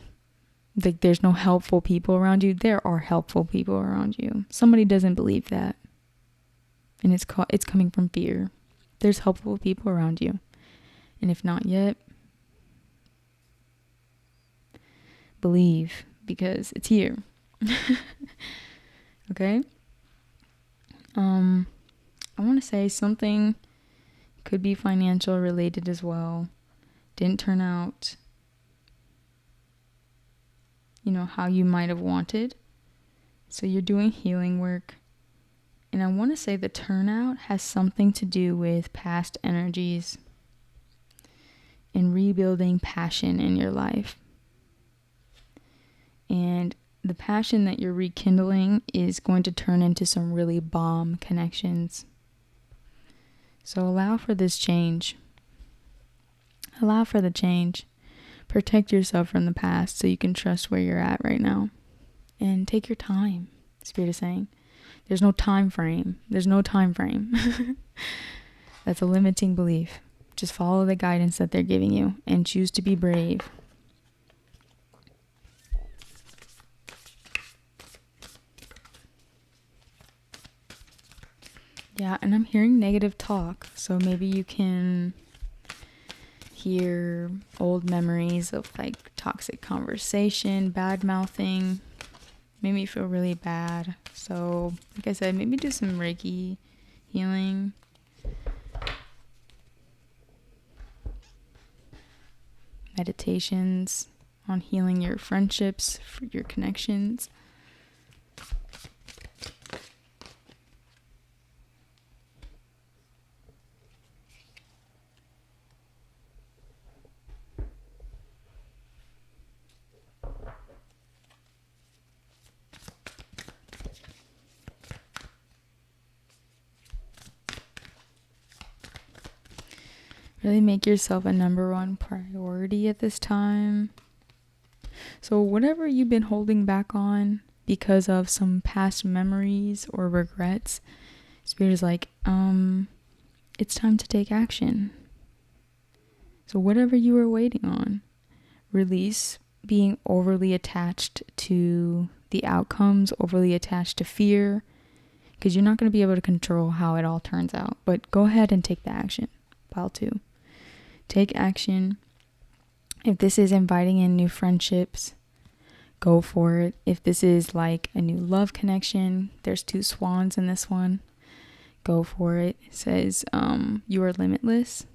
like there's no helpful people around you, there are helpful people around you. Somebody doesn't believe that, and it's coming from fear. There's helpful people around you, and if not yet, believe, because it's here. Okay. I want to say something could be financial related as well. Didn't turn out, how you might have wanted. So you're doing healing work. And I want to say the turnout has something to do with past energies and rebuilding passion in your life. And the passion that you're rekindling is going to turn into some really bomb connections. So allow for this change. Allow for the change. Protect yourself from the past so you can trust where you're at right now. And take your time, Spirit is saying. There's no time frame. There's no time frame. That's a limiting belief. Just follow the guidance that they're giving you and choose to be brave. Yeah, and I'm hearing negative talk, so maybe you can hear old memories of like toxic conversation, bad mouthing, made me feel really bad. So, like I said, maybe do some Reiki healing. Meditations on healing your friendships, your connections. Really make yourself a number one priority at this time. So whatever you've been holding back on because of some past memories or regrets, Spirit is like, it's time to take action. So whatever you were waiting on, release being overly attached to the outcomes, overly attached to fear, because you're not going to be able to control how it all turns out. But go ahead and take the action. Pile 2. Take action. If this is inviting in new friendships, go for it. If this is like a new love connection, there's 2 swans in this one. Go for it. It says, you are limitless.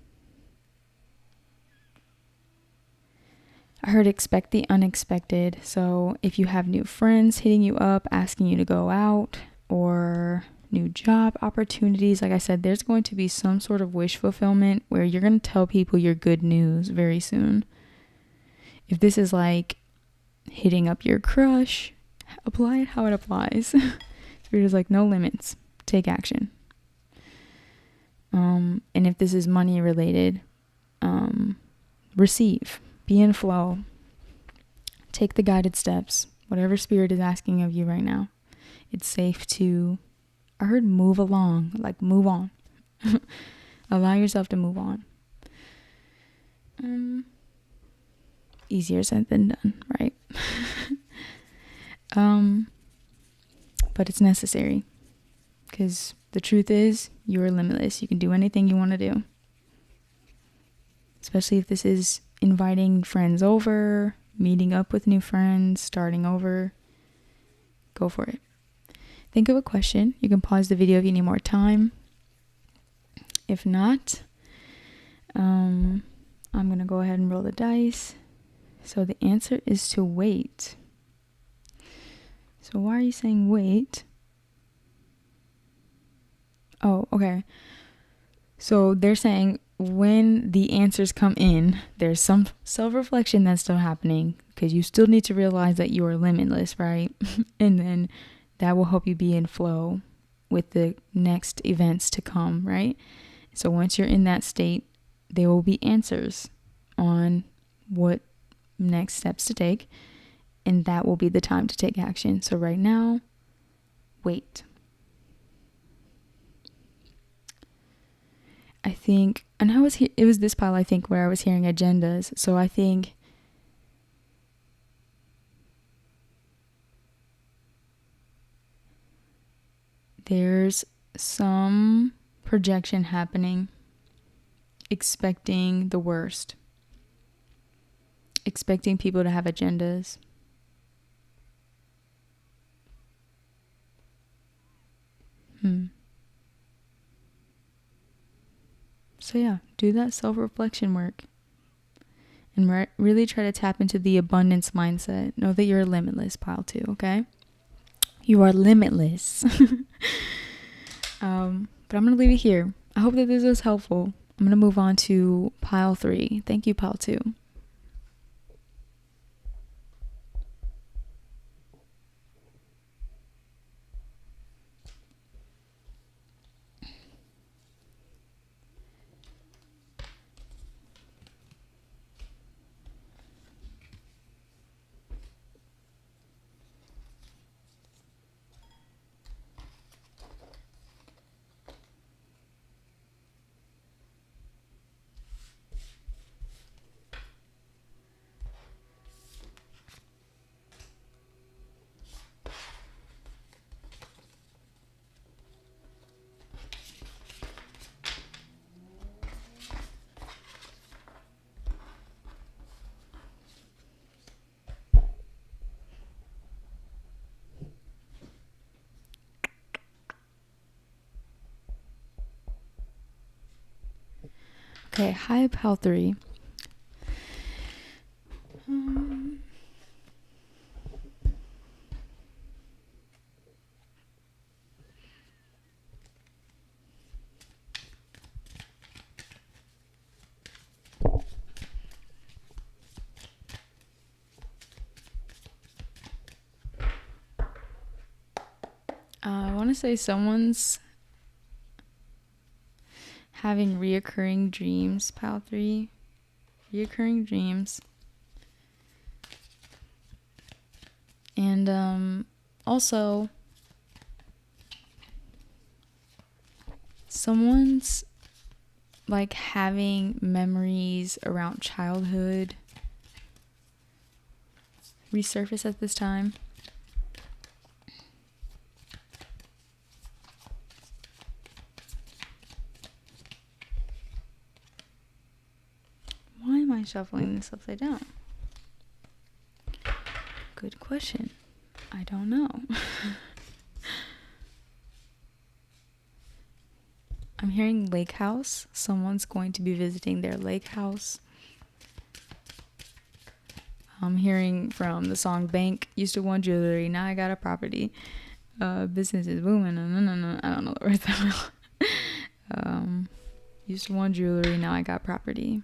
I heard expect the unexpected. So if you have new friends hitting you up, asking you to go out, or new job opportunities, like I said, there's going to be some sort of wish fulfillment where you're going to tell people your good news very soon. If this is like hitting up your crush, apply it how it applies. Spirit is like, no limits. Take action. And if this is money related, receive. Be in flow. Take the guided steps. Whatever Spirit is asking of you right now. It's safe to, I heard move along, like move on. Allow yourself to move on. Easier said than done, right? But it's necessary, because the truth is you are limitless. You can do anything you want to do. especially if this is inviting friends over, meeting up with new friends, starting over. Go for it. Think of a question. You can pause the video if you need more time. If not, I'm going to go ahead and roll the dice. So the answer is to wait. So why are you saying wait? Oh, okay. So they're saying when the answers come in, there's some self-reflection that's still happening because you still need to realize that you are limitless, right? And then that will help you be in flow with the next events to come, right? So once you're in that state, there will be answers on what next steps to take, and that will be the time to take action. So right now, wait. I think, and it was this pile, I think, where I was hearing agendas. So I think there's some projection happening, expecting the worst, expecting people to have agendas. So yeah, do that self-reflection work and really try to tap into the abundance mindset. Know that you're limitless, pile 2, okay? You are limitless. But I'm going to leave it here. I hope that this was helpful. I'm going to move on to pile 3. Thank you, pile 2. Okay, hi, pile 3. I want to say someone's having reoccurring dreams, pile 3. Reoccurring dreams. And also, someone's like having memories around childhood resurface at this time. Why am I shuffling this upside down? Good question. I don't know. I'm hearing lake house. Someone's going to be visiting their lake house. I'm hearing from the song Bank. Used to want jewelry, now I got a property. Business is booming. No. I don't know the words that well. Used to want jewelry, now I got property.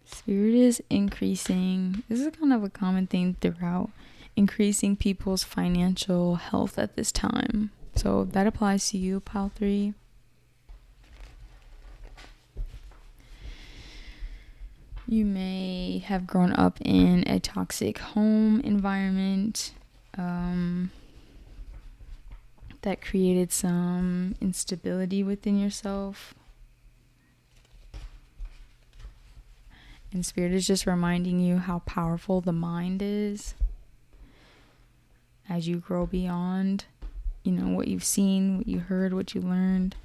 Spirit is increasing. This is kind of a common theme throughout. Increasing people's financial health at this time. So that applies to you, pile 3. You may have grown up in a toxic home environment that created some instability within yourself. And Spirit is just reminding you how powerful the mind is. as you grow beyond, what you've seen, what you heard, what you learned.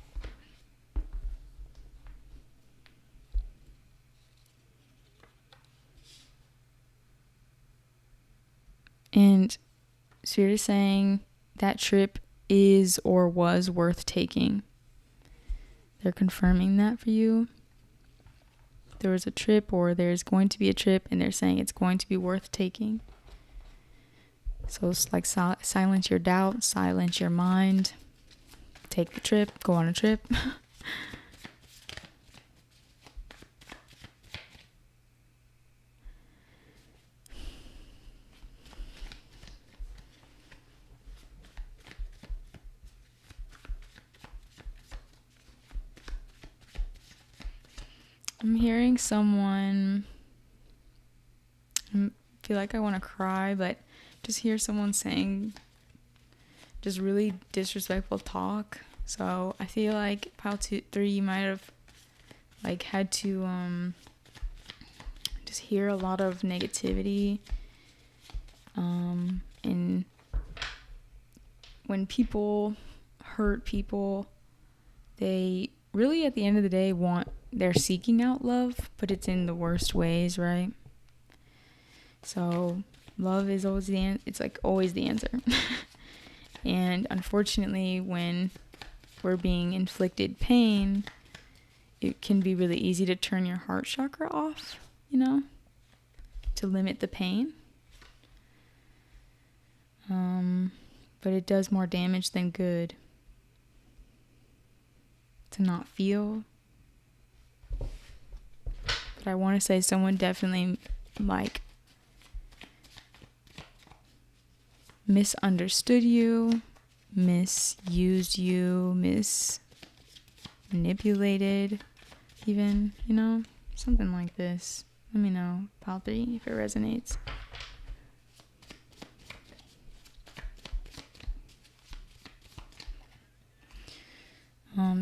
And Spirit is saying that trip is or was worth taking. They're confirming that for you. There was a trip, or there's going to be a trip, and they're saying it's going to be worth taking. So it's like silence your doubt, silence your mind, take the trip, go on a trip. I'm hearing someone, I feel like I want to cry, but just hear someone saying just really disrespectful talk. So I feel like pile 3, you might have like had to just hear a lot of negativity. And when people hurt people, they really at the end of the day they're seeking out love, but it's in the worst ways, right? So love is always always the answer. And unfortunately, when we're being inflicted pain, it can be really easy to turn your heart chakra off, to limit the pain. But it does more damage than good to not feel. But I want to say someone definitely misunderstood you, misused you, manipulated even, something like this. Let me know, pile 3, if it resonates.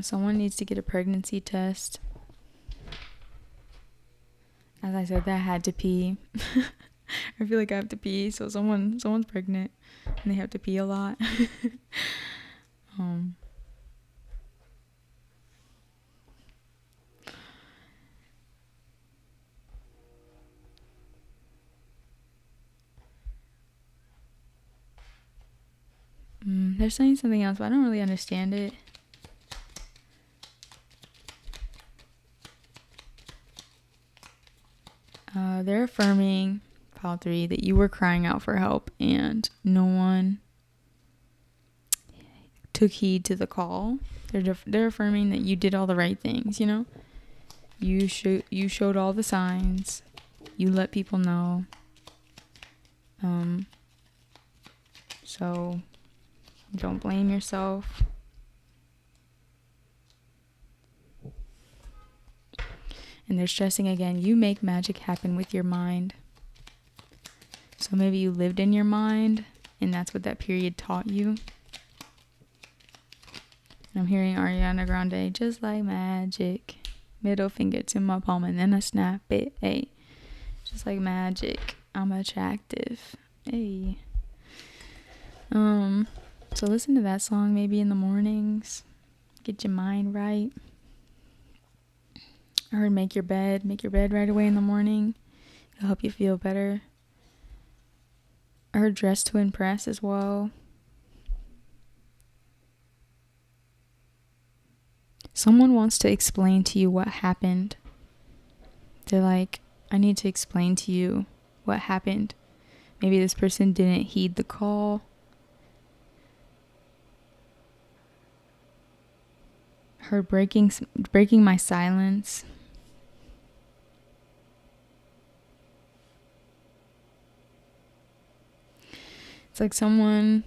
Someone needs to get a pregnancy test. As I said, that had to pee. I feel like I have to pee, so someone's pregnant and they have to pee a lot. They're saying something else, but I don't really understand it. They're affirming, pile 3, that you were crying out for help and no one took heed to the call. They're affirming that you did all the right things, You showed all the signs. You let people know. So don't blame yourself. And they're stressing again, you make magic happen with your mind. So maybe you lived in your mind and that's what that period taught you. I'm hearing Ariana Grande, just like magic. Middle finger to my palm and then I snap it. Hey, just like magic. I'm attractive. Hey. So listen to that song maybe in the mornings. Get your mind right. I heard make your bed right away in the morning. It'll help you feel better. I heard dress to impress as well. Someone wants to explain to you what happened. They're like, I need to explain to you what happened. Maybe this person didn't heed the call. Heard breaking my silence. It's like someone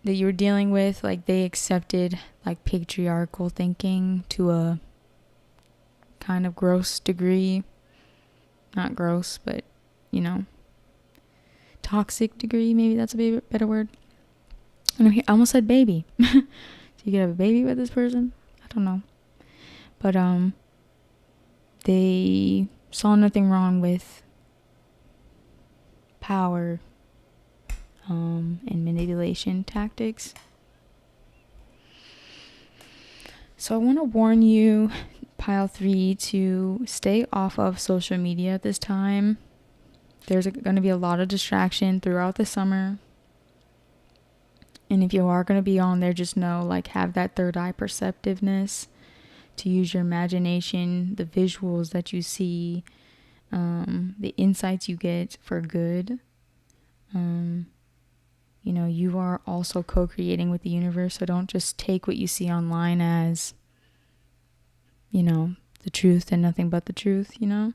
that you were dealing with, like they accepted like patriarchal thinking to a kind of gross degree. Not gross, but toxic degree, maybe that's a better word. And I almost said baby. So you could have a baby with this person? I don't know. But they saw nothing wrong with power. and manipulation tactics. So I want to warn you, pile 3, to stay off of social media at this time. There's going to be a lot of distraction throughout the summer. And if you are going to be on there, just know, like, have that third eye perceptiveness to use your imagination, the visuals that you see, the insights you get for good. You know, you are also co-creating with the universe, so don't just take what you see online as, you know, the truth and nothing but the truth, you know?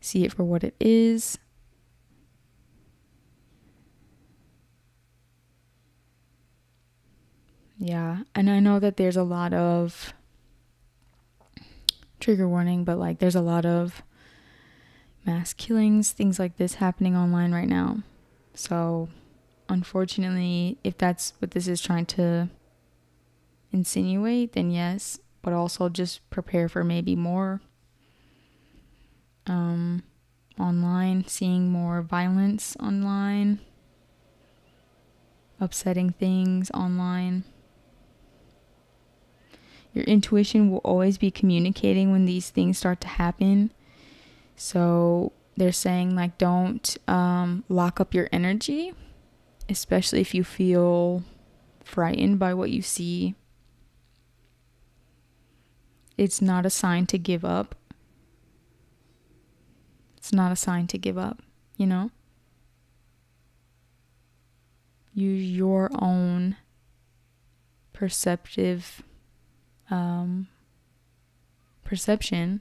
See it for what it is. Yeah, and I know that there's a lot of, trigger warning, but like there's a lot of mass killings, things like this happening online right now. So unfortunately, if that's what this is trying to insinuate, then yes, but also just prepare for maybe more online, seeing more violence online, upsetting things online. Your intuition will always be communicating when these things start to happen. So they're saying, like, don't lock up your energy, especially if you feel frightened by what you see. It's not a sign to give up. It's not a sign to give up, you know? Use your own perception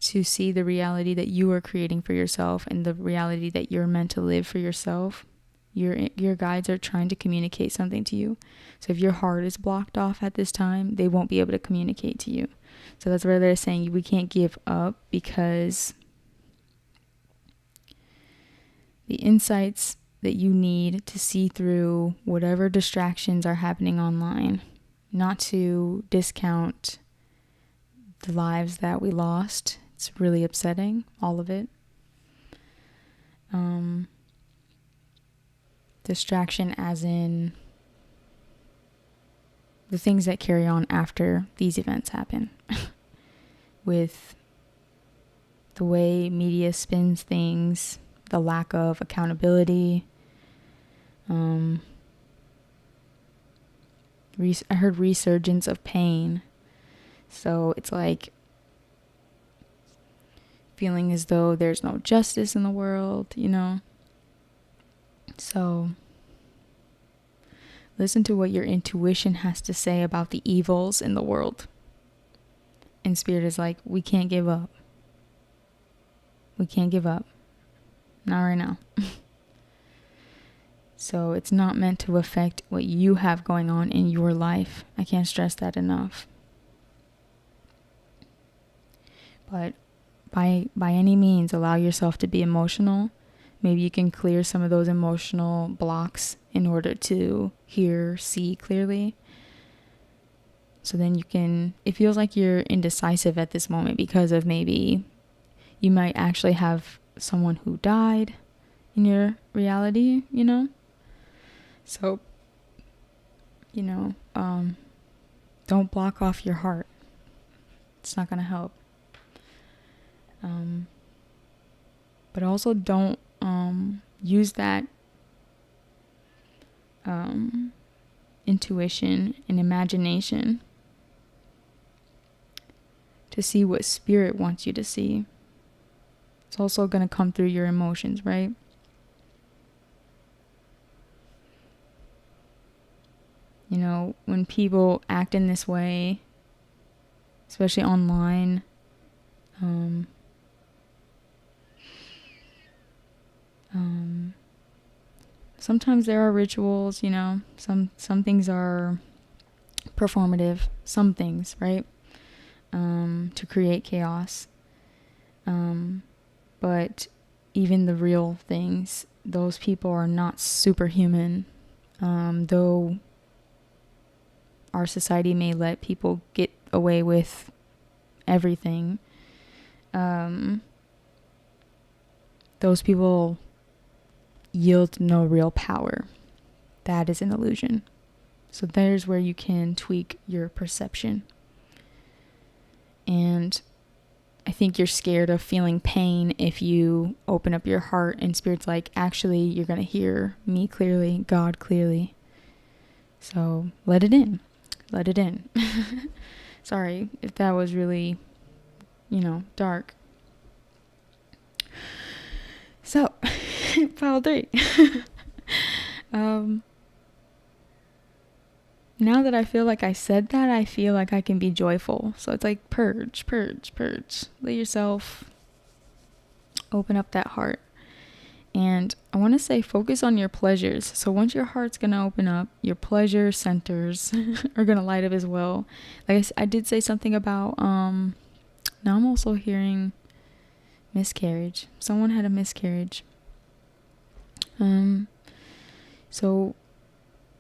to see the reality that you are creating for yourself and the reality that you're meant to live for yourself. Your guides are trying to communicate something to you. So if your heart is blocked off at this time, they won't be able to communicate to you. So that's where they're saying we can't give up, because the insights that you need to see through whatever distractions are happening online, not to discount the lives that we lost. It's really upsetting, all of it. Distraction as in the things that carry on after these events happen. With the way media spins things, the lack of accountability. I heard resurgence of pain. So it's like feeling as though there's no justice in the world, you know? So listen to what your intuition has to say about the evils in the world. And Spirit is like, we can't give up. We can't give up. Not right now. So it's not meant to affect what you have going on in your life. I can't stress that enough. But by any means, allow yourself to be emotional. Maybe you can clear some of those emotional blocks in order to see clearly. So then you can, it feels like you're indecisive at this moment because of maybe you might actually have someone who died in your reality, you know? So, you know, don't block off your heart. It's not going to help. But also don't use that intuition and imagination to see what Spirit wants you to see. It's also going to come through your emotions, right? You know, when people act in this way, especially online, sometimes there are rituals, you know, some things are performative, some things, right? To create chaos. But even the real things, those people are not superhuman. Though our society may let people get away with everything, those people yield no real power. That is an illusion. So there's where you can tweak your perception. And I think you're scared of feeling pain if you open up your heart and Spirit's like, actually, you're going to hear me clearly, God clearly. So let it in. Let it in. Sorry if that was really, dark. So, pile 3. Now that I feel like I said that, I feel like I can be joyful. So it's like purge. Let yourself open up that heart. And I want to say focus on your pleasures. So once your heart's going to open up, your pleasure centers are going to light up as well. Like I did say something about, now I'm also hearing miscarriage. Someone had a miscarriage. So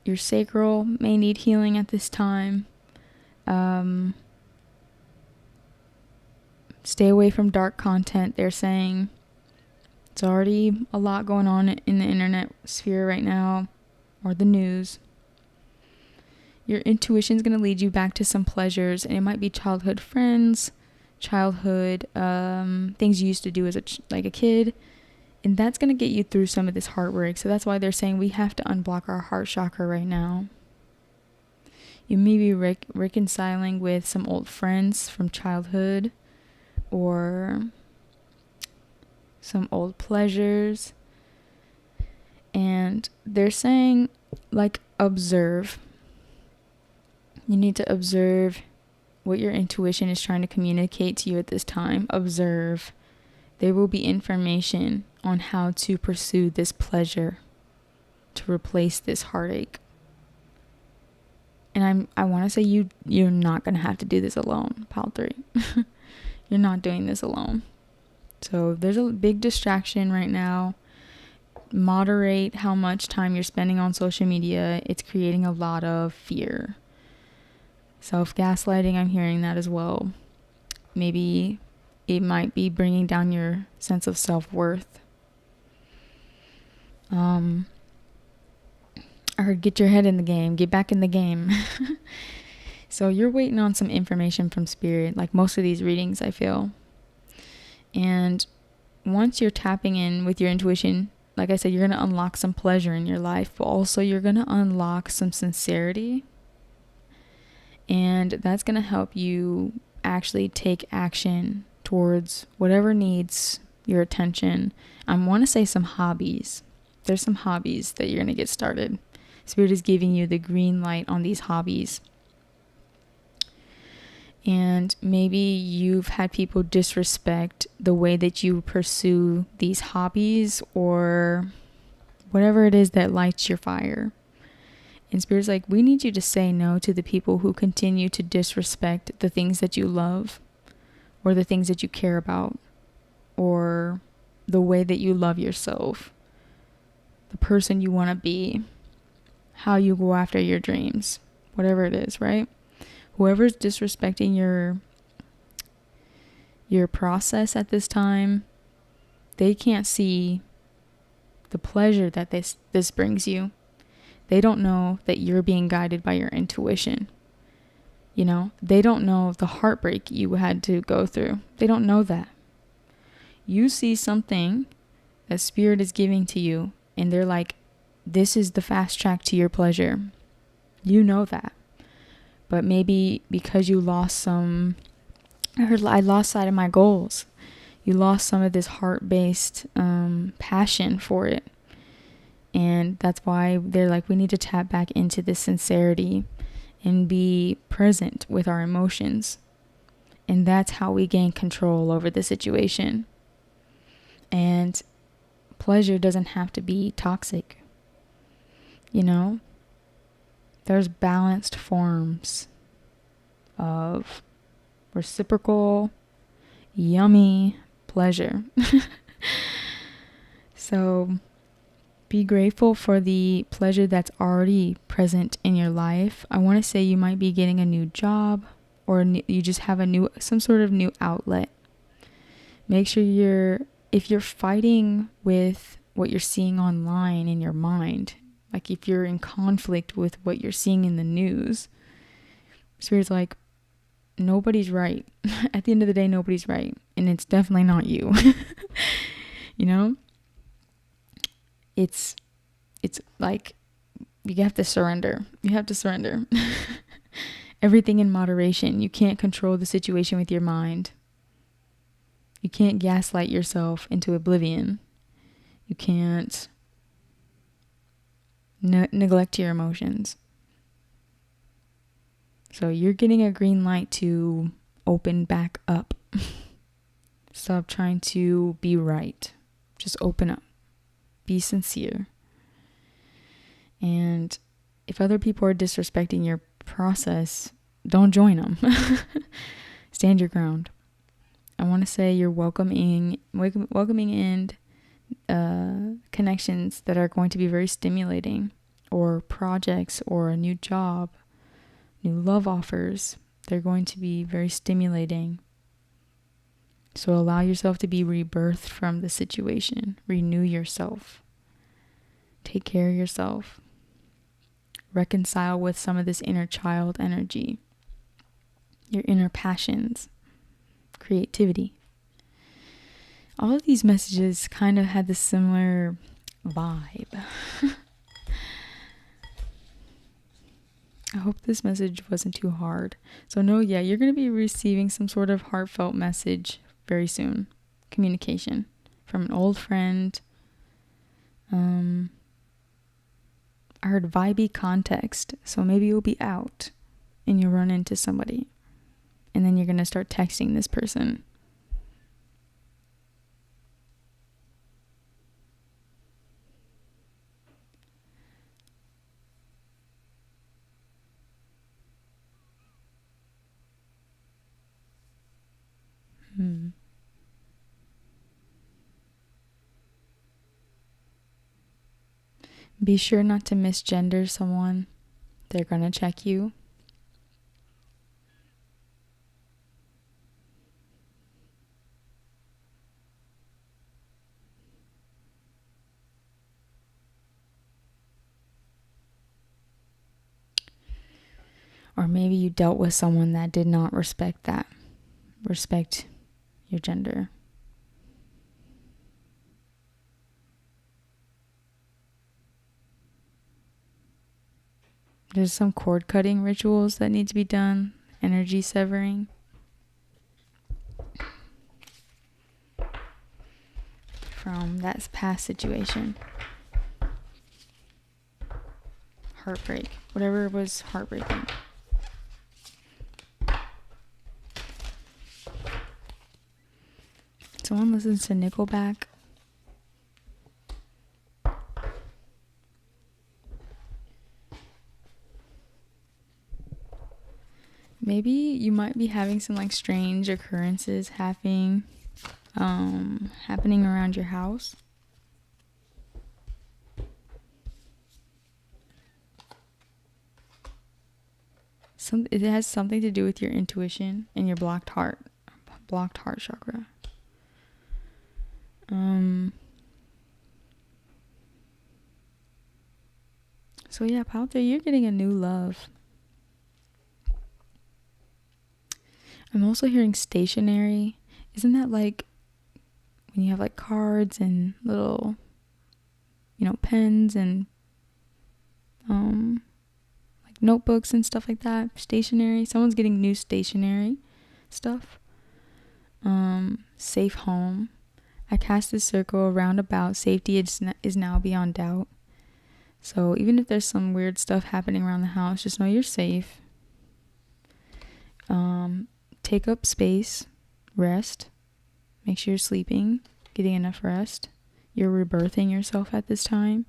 your sacral may need healing at this time. Stay away from dark content. They're saying it's already a lot going on in the internet sphere right now, or the news. Your intuition is going to lead you back to some pleasures, and it might be childhood friends, childhood things you used to do as a kid, and that's going to get you through some of this heartbreak. So that's why they're saying we have to unblock our heart chakra right now. You may be reconciling with some old friends from childhood, or some old pleasures. And they're saying, observe. You need to observe what your intuition is trying to communicate to you at this time. Observe. There will be information on how to pursue this pleasure to replace this heartache. And I want to say you're not going to have to do this alone, pile 3. You're not doing this alone. So there's a big distraction right now. Moderate how much time you're spending on social media. It's creating a lot of fear. Self-gaslighting, I'm hearing that as well. Maybe it might be bringing down your sense of self-worth. I heard get your head in the game. Get back in the game. So you're waiting on some information from Spirit, like most of these readings, I feel. And once you're tapping in with your intuition, like I said, you're going to unlock some pleasure in your life, but also you're going to unlock some sincerity. And that's going to help you actually take action towards whatever needs your attention. I want to say some hobbies. There's some hobbies that you're going to get started. Spirit is giving you the green light on these hobbies. And maybe you've had people disrespect the way that you pursue these hobbies or whatever it is that lights your fire. And Spirit's like, we need you to say no to the people who continue to disrespect the things that you love, or the things that you care about, or the way that you love yourself, the person you want to be, how you go after your dreams, whatever it is, right? Whoever's disrespecting your process at this time, they can't see the pleasure that this brings you. They don't know that you're being guided by your intuition. They don't know the heartbreak you had to go through. They don't know that. You see something that Spirit is giving to you, and they're like, this is the fast track to your pleasure. You know that. But maybe because you lost I lost sight of my goals. You lost some of this heart-based passion for it. And that's why they're like, we need to tap back into this sincerity and be present with our emotions. And that's how we gain control over the situation. And pleasure doesn't have to be toxic. There's balanced forms of reciprocal, yummy pleasure. So be grateful for the pleasure that's already present in your life. I want to say you might be getting a new job, or you just have some sort of new outlet. Make sure if you're fighting with what you're seeing online in your mind. Like if you're in conflict with what you're seeing in the news, Spirit's like, nobody's right. At the end of the day, nobody's right. And it's definitely not you. You know? It's like, you have to surrender. You have to surrender. Everything in moderation. You can't control the situation with your mind. You can't gaslight yourself into oblivion. You can't neglect your emotions. So you're getting a green light to open back up. Stop trying to be right. Just open up. Be sincere. And if other people are disrespecting your process, don't join them. Stand your ground. I want to say you're welcoming in connections that are going to be very stimulating, or projects, or a new job, new love offers. They're going to be very stimulating. So allow yourself to be rebirthed from the situation. Renew yourself. Take care of yourself. Reconcile with some of this inner child energy. Your inner passions. Creativity. All of these messages kind of had this similar vibe. I hope this message wasn't too hard. So you're going to be receiving some sort of heartfelt message very soon. Communication from an old friend. I heard vibey context. So maybe you'll be out and you'll run into somebody. And then you're going to start texting this person. Be sure not to misgender someone. They're gonna check you. Or maybe you dealt with someone that did not respect your gender. There's some cord cutting rituals that need to be done. Energy severing. From that past situation. Heartbreak. Whatever was heartbreaking. Someone listens to Nickelback. Maybe you might be having some like strange occurrences happening around your house. It has something to do with your intuition and your blocked heart chakra. So yeah, out there, you're getting a new love. I'm also hearing stationery. Isn't that like when you have like cards and little, pens and like notebooks and stuff like that? Stationery. Someone's getting new stationery stuff. Safe home. I cast this circle around about. Safety is now beyond doubt. So even if there's some weird stuff happening around the house, just know you're safe. Take up space. Rest. Make sure you're sleeping. Getting enough rest. You're rebirthing yourself at this time.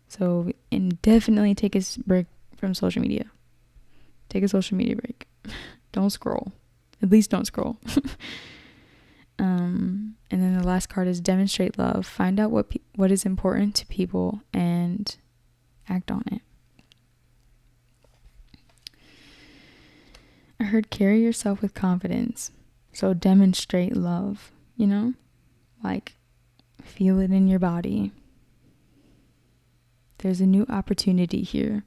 So, and definitely take a break from social media. Take a social media break. Don't scroll. At least don't scroll. And then the last card is demonstrate love. Find out what is important to people and act on it. I heard carry yourself with confidence. So demonstrate love, like feel it in your body. There's a new opportunity here.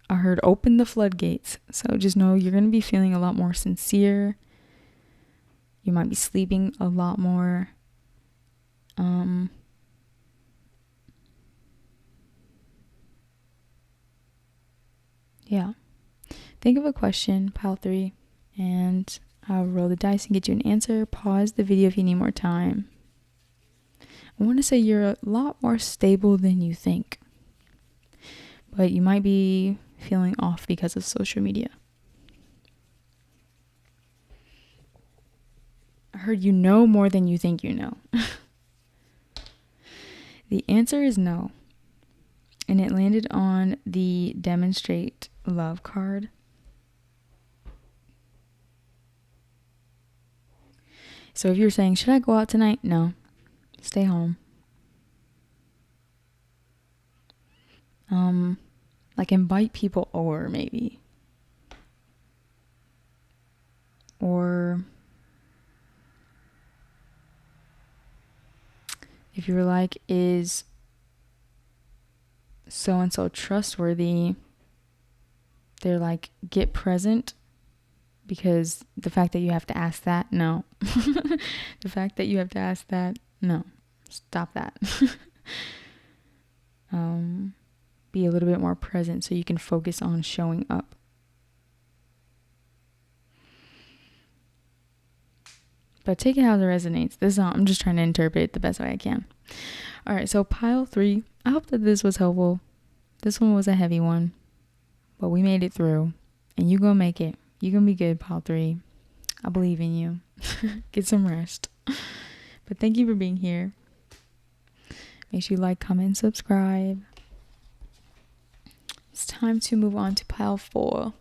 I heard open the floodgates. So just know you're going to be feeling a lot more sincere. You might be sleeping a lot more. Yeah. Think of a question, pile 3, and I'll roll the dice and get you an answer. Pause the video if you need more time. I want to say you're a lot more stable than you think, but you might be feeling off because of social media. I heard you know more than you think you know. The answer is no, and it landed on the demonstrate love card. So if you're saying, should I go out tonight? No. Stay home. Like invite people over maybe. Or if you're like, is so-and-so trustworthy? They're like, get present. Because the fact that you have to ask that, no. The fact that you have to ask that, no. Stop that. Be a little bit more present so you can focus on showing up. But take it how it resonates. I'm just trying to interpret it the best way I can. All right, so pile 3. I hope that this was helpful. This one was a heavy one, but we made it through, and you gonna make it. You gonna be good, pile 3. I believe in you. Get some rest. But thank you for being here. Make sure you like, comment, and subscribe. It's time to move on to pile 4.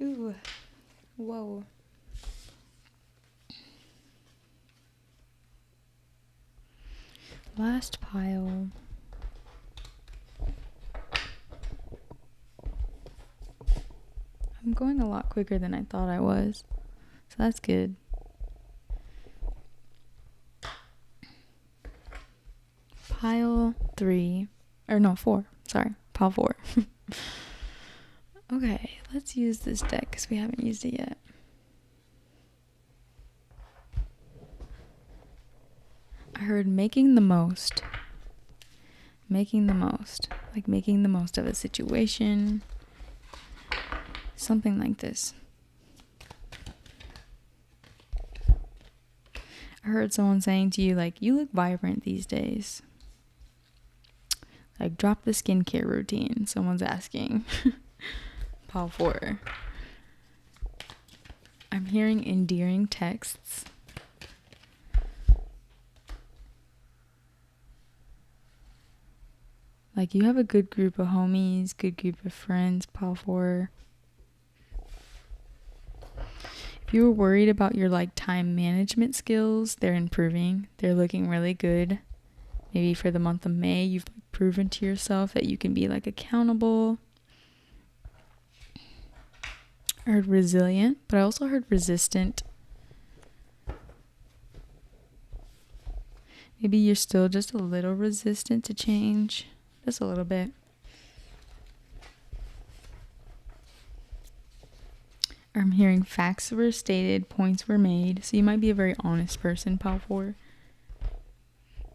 Ooh. Whoa. Last pile. I'm going a lot quicker than I thought I was, so that's good. Pile 3, or no, 4. Sorry, pile 4. Okay, let's use this deck because we haven't used it yet. I heard making the most. Making the most. Like making the most of a situation. Something like this. I heard someone saying to you, like, you look vibrant these days. Like, drop the skincare routine. Someone's asking. Pile 4. I'm hearing endearing texts. Like, you have a good group of homies, good group of friends, pile 4. If you were worried about your, like, time management skills, they're improving. They're looking really good. Maybe for the month of May, you've proven to yourself that you can be, like, accountable. I heard resilient, but I also heard resistant. Maybe you're still just a little resistant to change. Just a little bit. I'm hearing facts were stated, points were made. So you might be a very honest person, pile 4.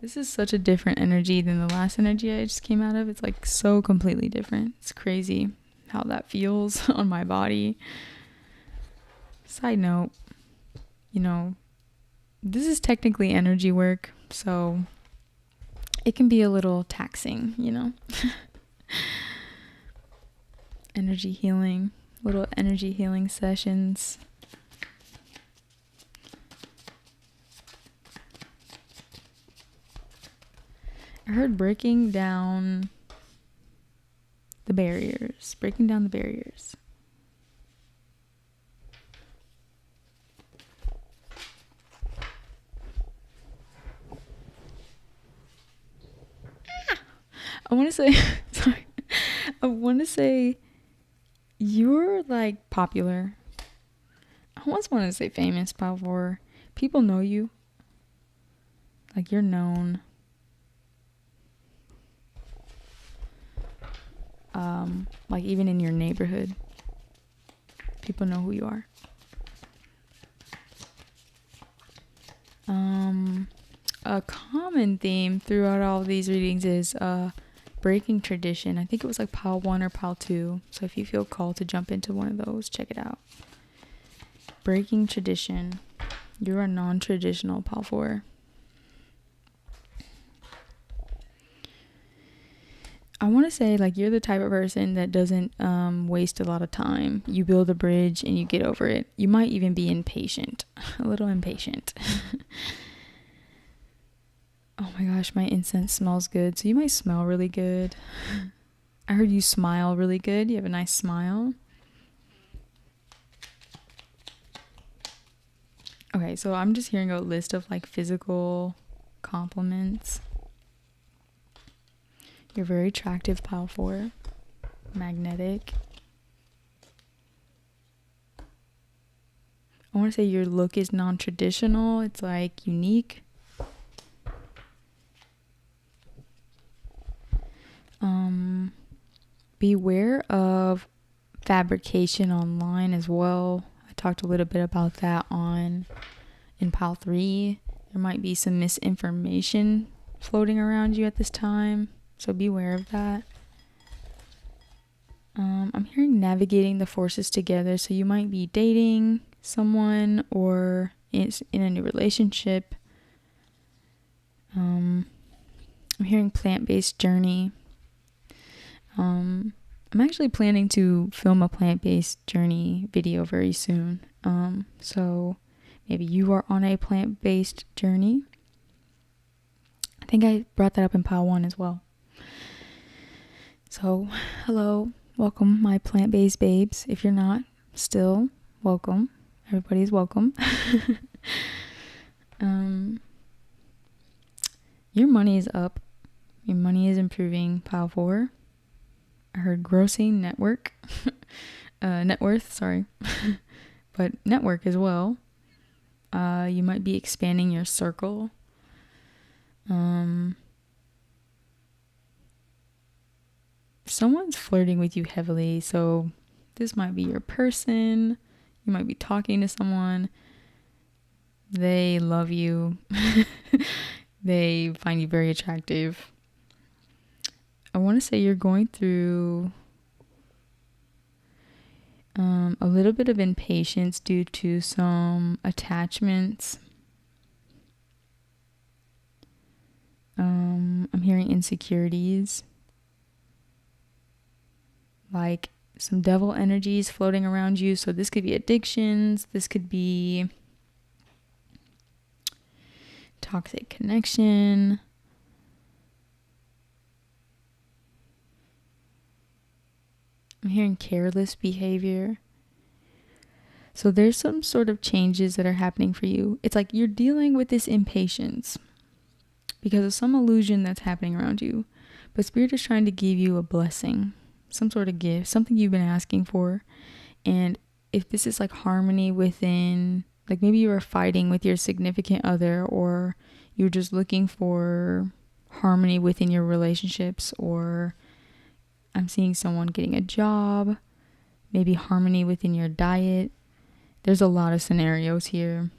This is such a different energy than the last energy I just came out of. It's like so completely different. It's crazy how that feels on my body. Side note, this is technically energy work, so it can be a little taxing, Energy healing, little energy healing sessions. I heard breaking down the barriers, breaking down the barriers. I want to say, sorry, I want to say you're like popular. I once wanted to say famous, Pile 4. People know you. Like you're known. Like even in your neighborhood, people know who you are. A common theme throughout all of these readings is breaking tradition. I think it was like Pile 1 or Pile 2. So if you feel called to jump into one of those, check it out. Breaking tradition. You're a non-traditional Pile 4. I want to say like you're the type of person that doesn't waste a lot of time. You build a bridge and you get over it. You might even be impatient. A little impatient. Oh my gosh, my incense smells good. So you might smell really good. I heard you smile really good. You have a nice smile. Okay, so I'm just hearing a list of like physical compliments. You're very attractive, Pile 4. Magnetic. I want to say your look is non-traditional. It's like unique. Beware of fabrication online as well. I talked a little bit about that in Pile 3. There might be some misinformation floating around you at this time, so beware of that. I'm hearing navigating the forces together, so you might be dating someone or in a new relationship. I'm hearing plant-based journey. I'm actually planning to film a plant-based journey video very soon. So maybe you are on a plant-based journey. I think I brought that up in Pile 1 as well. So, hello, welcome my plant-based babes. If you're not, still, welcome. Everybody's welcome. Your money is up. Your money is improving, Pile 4. I heard grossing net worth, sorry. But network as well. You might be expanding your circle. Someone's flirting with you heavily, so this might be your person. You might be talking to someone. They love you. They find you very attractive. I want to say you're going through a little bit of impatience due to some attachments. I'm hearing insecurities. Like some devil energies floating around you. So this could be addictions. This could be toxic connection. I'm hearing careless behavior. So there's some sort of changes that are happening for you. It's like you're dealing with this impatience because of some illusion that's happening around you. But Spirit is trying to give you a blessing, some sort of gift, something you've been asking for. And if this is like harmony within, like maybe you were fighting with your significant other, or you're just looking for harmony within your relationships, or I'm seeing someone getting a job, maybe harmony within your diet. There's a lot of scenarios here.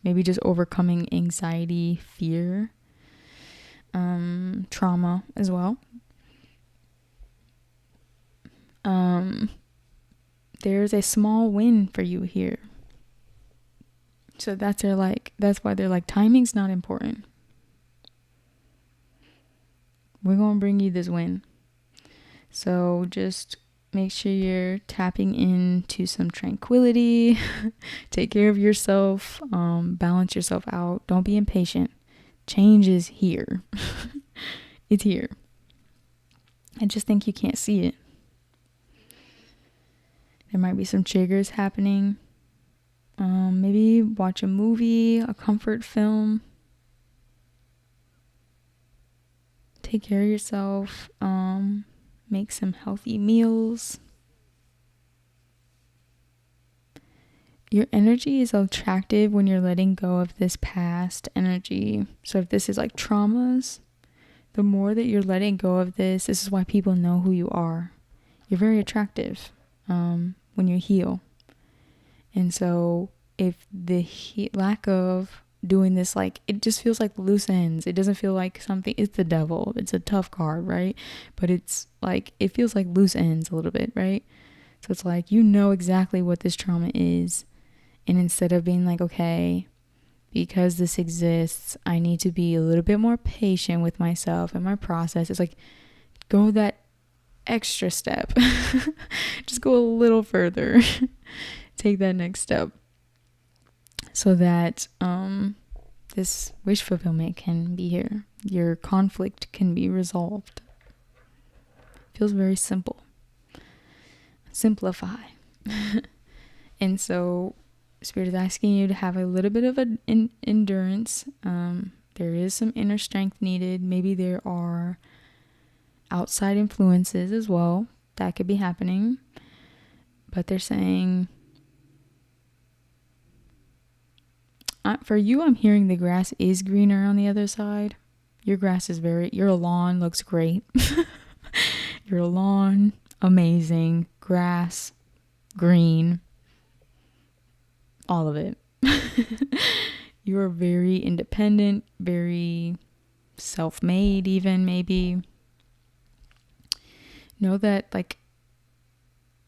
Maybe just overcoming anxiety, fear, trauma as well. There's a small win for you here. So that's why they're like, timing's not important. We're going to bring you this win. So just make sure you're tapping into some tranquility. Take care of yourself. Balance yourself out. Don't be impatient. Change is here. It's here. I just think you can't see it. There might be some triggers happening. Maybe watch a movie, a comfort film. Take care of yourself. Make some healthy meals. Your energy is attractive when you're letting go of this past energy. So if this is like traumas, the more that you're letting go of this is why people know who you are. You're very attractive when you heal. And so if the lack of doing this, like, it just feels like loose ends. It doesn't feel like something. It's the devil. It's a tough card, right? But it's like, it feels like loose ends a little bit, right? So it's like, you know exactly what this trauma is. And instead of being like, okay, because this exists, I need to be a little bit more patient with myself and my process. It's like, go that extra step. Just go a little further. Take that next step so that this wish fulfillment can be here. Your conflict can be resolved. Feels very simple. Simplify. And so Spirit is asking you to have a little bit of an endurance. There is some inner strength needed. Maybe there are outside influences as well that could be happening. But they're saying, for you, I'm hearing the grass is greener on the other side. Your grass is your lawn looks great. Your lawn, amazing. Grass, green. All of it. You are very independent, very self-made even, maybe. Know that, like,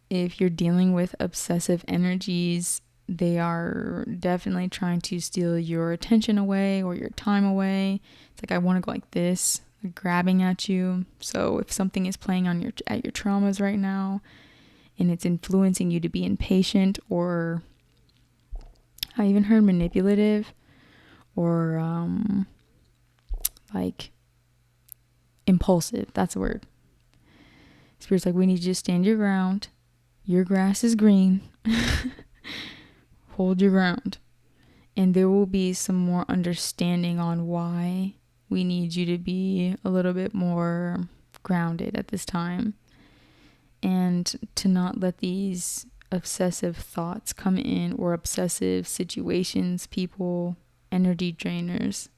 if you're dealing with obsessive energies, they are definitely trying to steal your attention away or your time away. It's like, I want to go like this, like grabbing at you. So if something is playing on at your traumas right now and it's influencing you to be impatient, or I even heard manipulative, or like impulsive, that's a word. Spirit's like, we need you to stand your ground. Your grass is green. Hold your ground. And there will be some more understanding on why we need you to be a little bit more grounded at this time. And to not let these obsessive thoughts come in, or obsessive situations, people, energy drainers.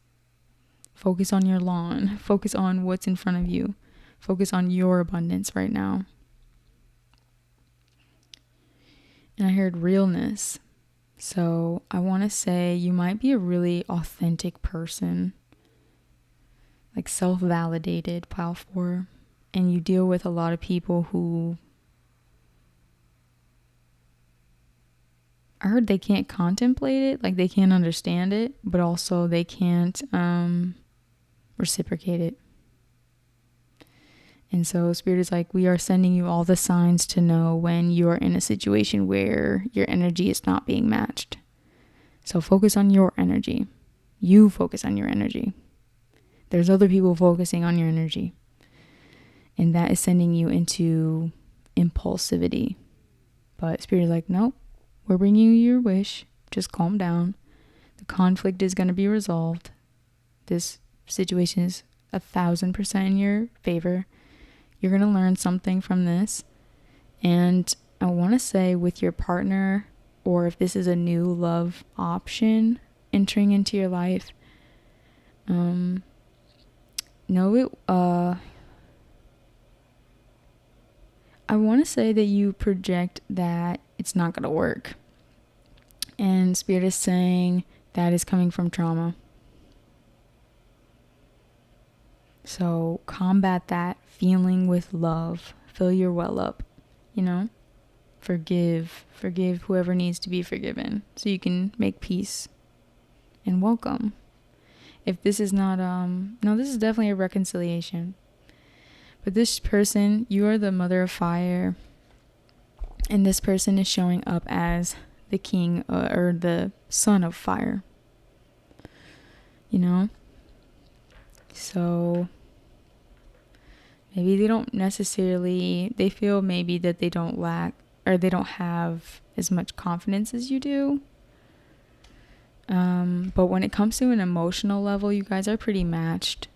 Focus on your lawn. Focus on what's in front of you. Focus on your abundance right now. And I heard realness. So I want to say you might be a really authentic person, like self-validated, pile 4, and you deal with a lot of people who, I heard they can't contemplate it, like they can't understand it, but also they can't reciprocate it. And so Spirit is like, we are sending you all the signs to know when you are in a situation where your energy is not being matched. So focus on your energy. You focus on your energy. There's other people focusing on your energy. And that is sending you into impulsivity. But Spirit is like, nope, we're bringing you your wish. Just calm down. The conflict is going to be resolved. This situation is 1,000% in your favor. You're going to learn something from this. And I want to say, with your partner, or if this is a new love option entering into your life, I want to say that you project that it's not going to work. And Spirit is saying that is coming from trauma. So combat that feeling with love. Fill your well up, Forgive whoever needs to be forgiven, so you can make peace and welcome. If this is not, no, this is definitely a reconciliation. But this person, you are the mother of fire, and this person is showing up as the king or the son of fire, So maybe they feel maybe that they don't lack or they don't have as much confidence as you do. But when it comes to an emotional level, you guys are pretty matched.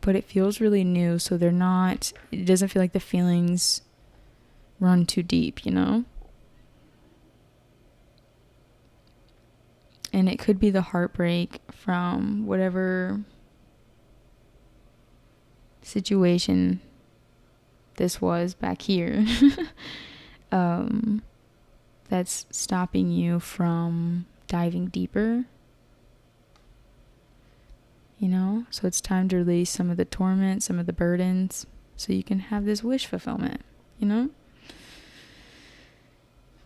But it feels really new, so it doesn't feel like the feelings run too deep, you know? And it could be the heartbreak from whatever situation this was back here that's stopping you from diving deeper. You know, so it's time to release some of the torment, some of the burdens, so you can have this wish fulfillment, you know?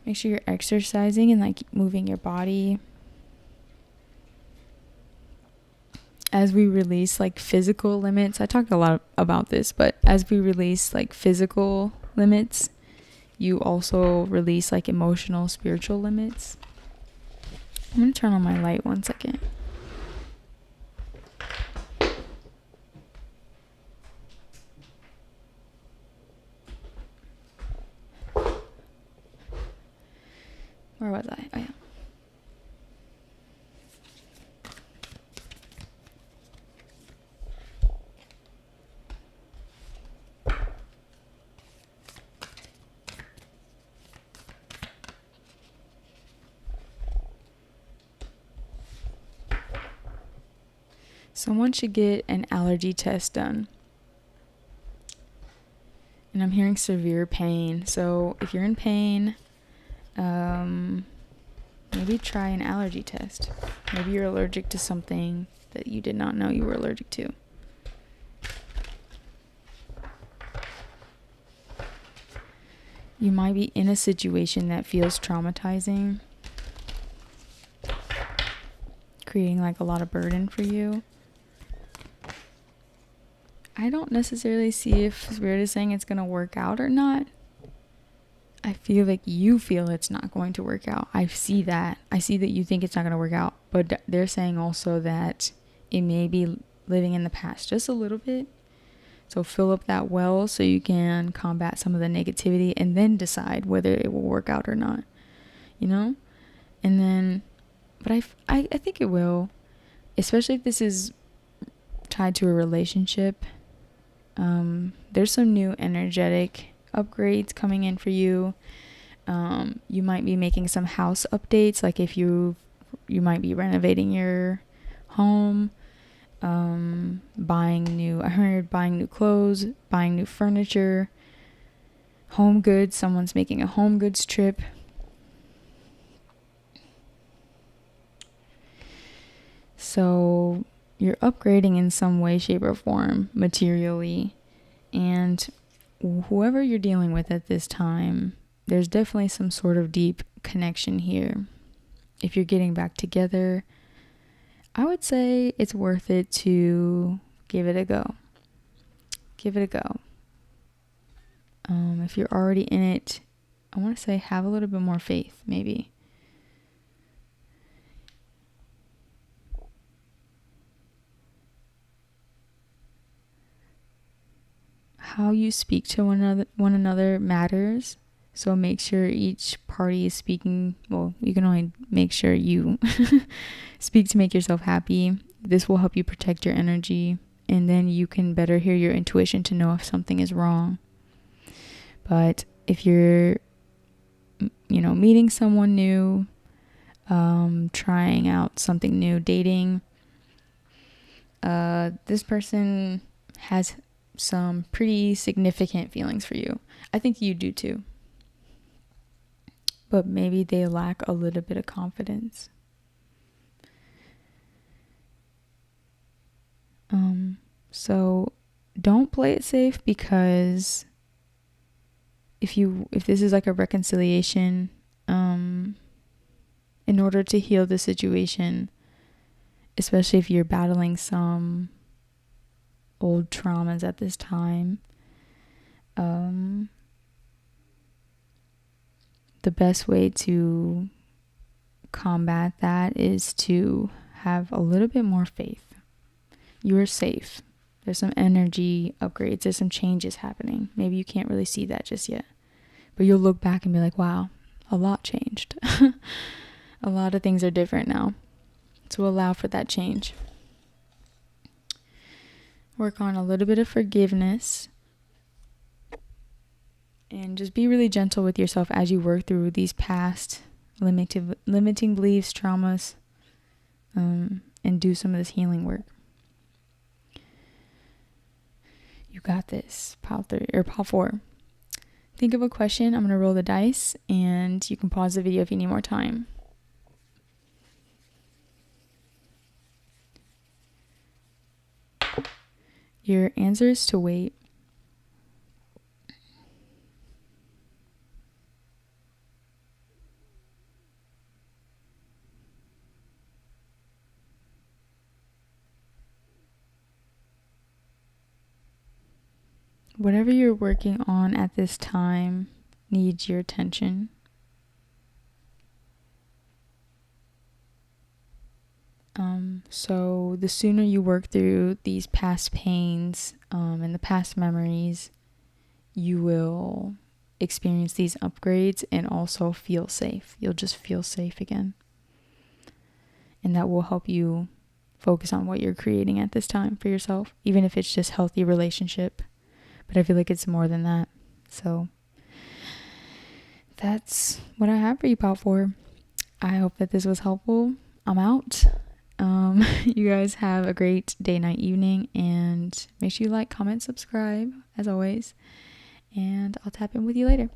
Make sure you're exercising and like moving your body. As we release like physical limits, I talked a lot about this, but as we release like physical limits, you also release like emotional, spiritual limits. I'm going to turn on my light 1 second. Where was I? Oh, yeah. Someone should get an allergy test done. And I'm hearing severe pain. So if you're in pain, maybe try an allergy test. Maybe you're allergic to something that you did not know you were allergic to. You might be in a situation that feels traumatizing, creating like a lot of burden for you. I don't necessarily see if Spirit is saying it's going to work out or not. I feel like you feel it's not going to work out. I see that. I see that you think it's not going to work out. But they're saying also that it may be living in the past just a little bit. So fill up that well so you can combat some of the negativity and then decide whether it will work out or not. You know? And then, but I think it will. Especially if this is tied to a relationship. There's some new energetic upgrades coming in for you. You might be making some house updates, like if you might be renovating your home, buying new clothes, buying new furniture, home goods. Someone's making a home goods trip. So you're upgrading in some way, shape, or form materially. And whoever you're dealing with at this time, there's definitely some sort of deep connection here. If you're getting back together, I would say it's worth it to give it a go. Give it a go. If you're already in it, I want to say have a little bit more faith, maybe. How you speak to one another matters. So make sure each party is speaking. Well, you can only make sure you speak to make yourself happy. This will help you protect your energy. And then you can better hear your intuition to know if something is wrong. But if you're, meeting someone new, trying out something new, dating, this person has some pretty significant feelings for you. I think you do too. But maybe they lack a little bit of confidence. So don't play it safe, because if this is like a reconciliation, in order to heal the situation, especially if you're battling some old traumas at this time, the best way to combat that is to have a little bit more faith. You're safe. There's some energy upgrades. There's some changes happening. Maybe you can't really see that just yet, but you'll look back and be like, wow, a lot changed. A lot of things are different now. So allow for that change. Work on a little bit of forgiveness. And just be really gentle with yourself as you work through these past limiting beliefs, traumas, and do some of this healing work. You got this. Pile 4. Think of a question. I'm going to roll the dice, and you can pause the video if you need more time. Your answer is to wait. Whatever you're working on at this time needs your attention. So the sooner you work through these past pains and the past memories, you will experience these upgrades and also feel safe. You'll just feel safe again. And that will help you focus on what you're creating at this time for yourself, even if it's just healthy relationship. But I feel like it's more than that. So that's what I have for you, Pile 4. I hope that this was helpful. I'm out. You guys have a great day, night, evening, and make sure you like, comment, subscribe, as always. And I'll tap in with you later.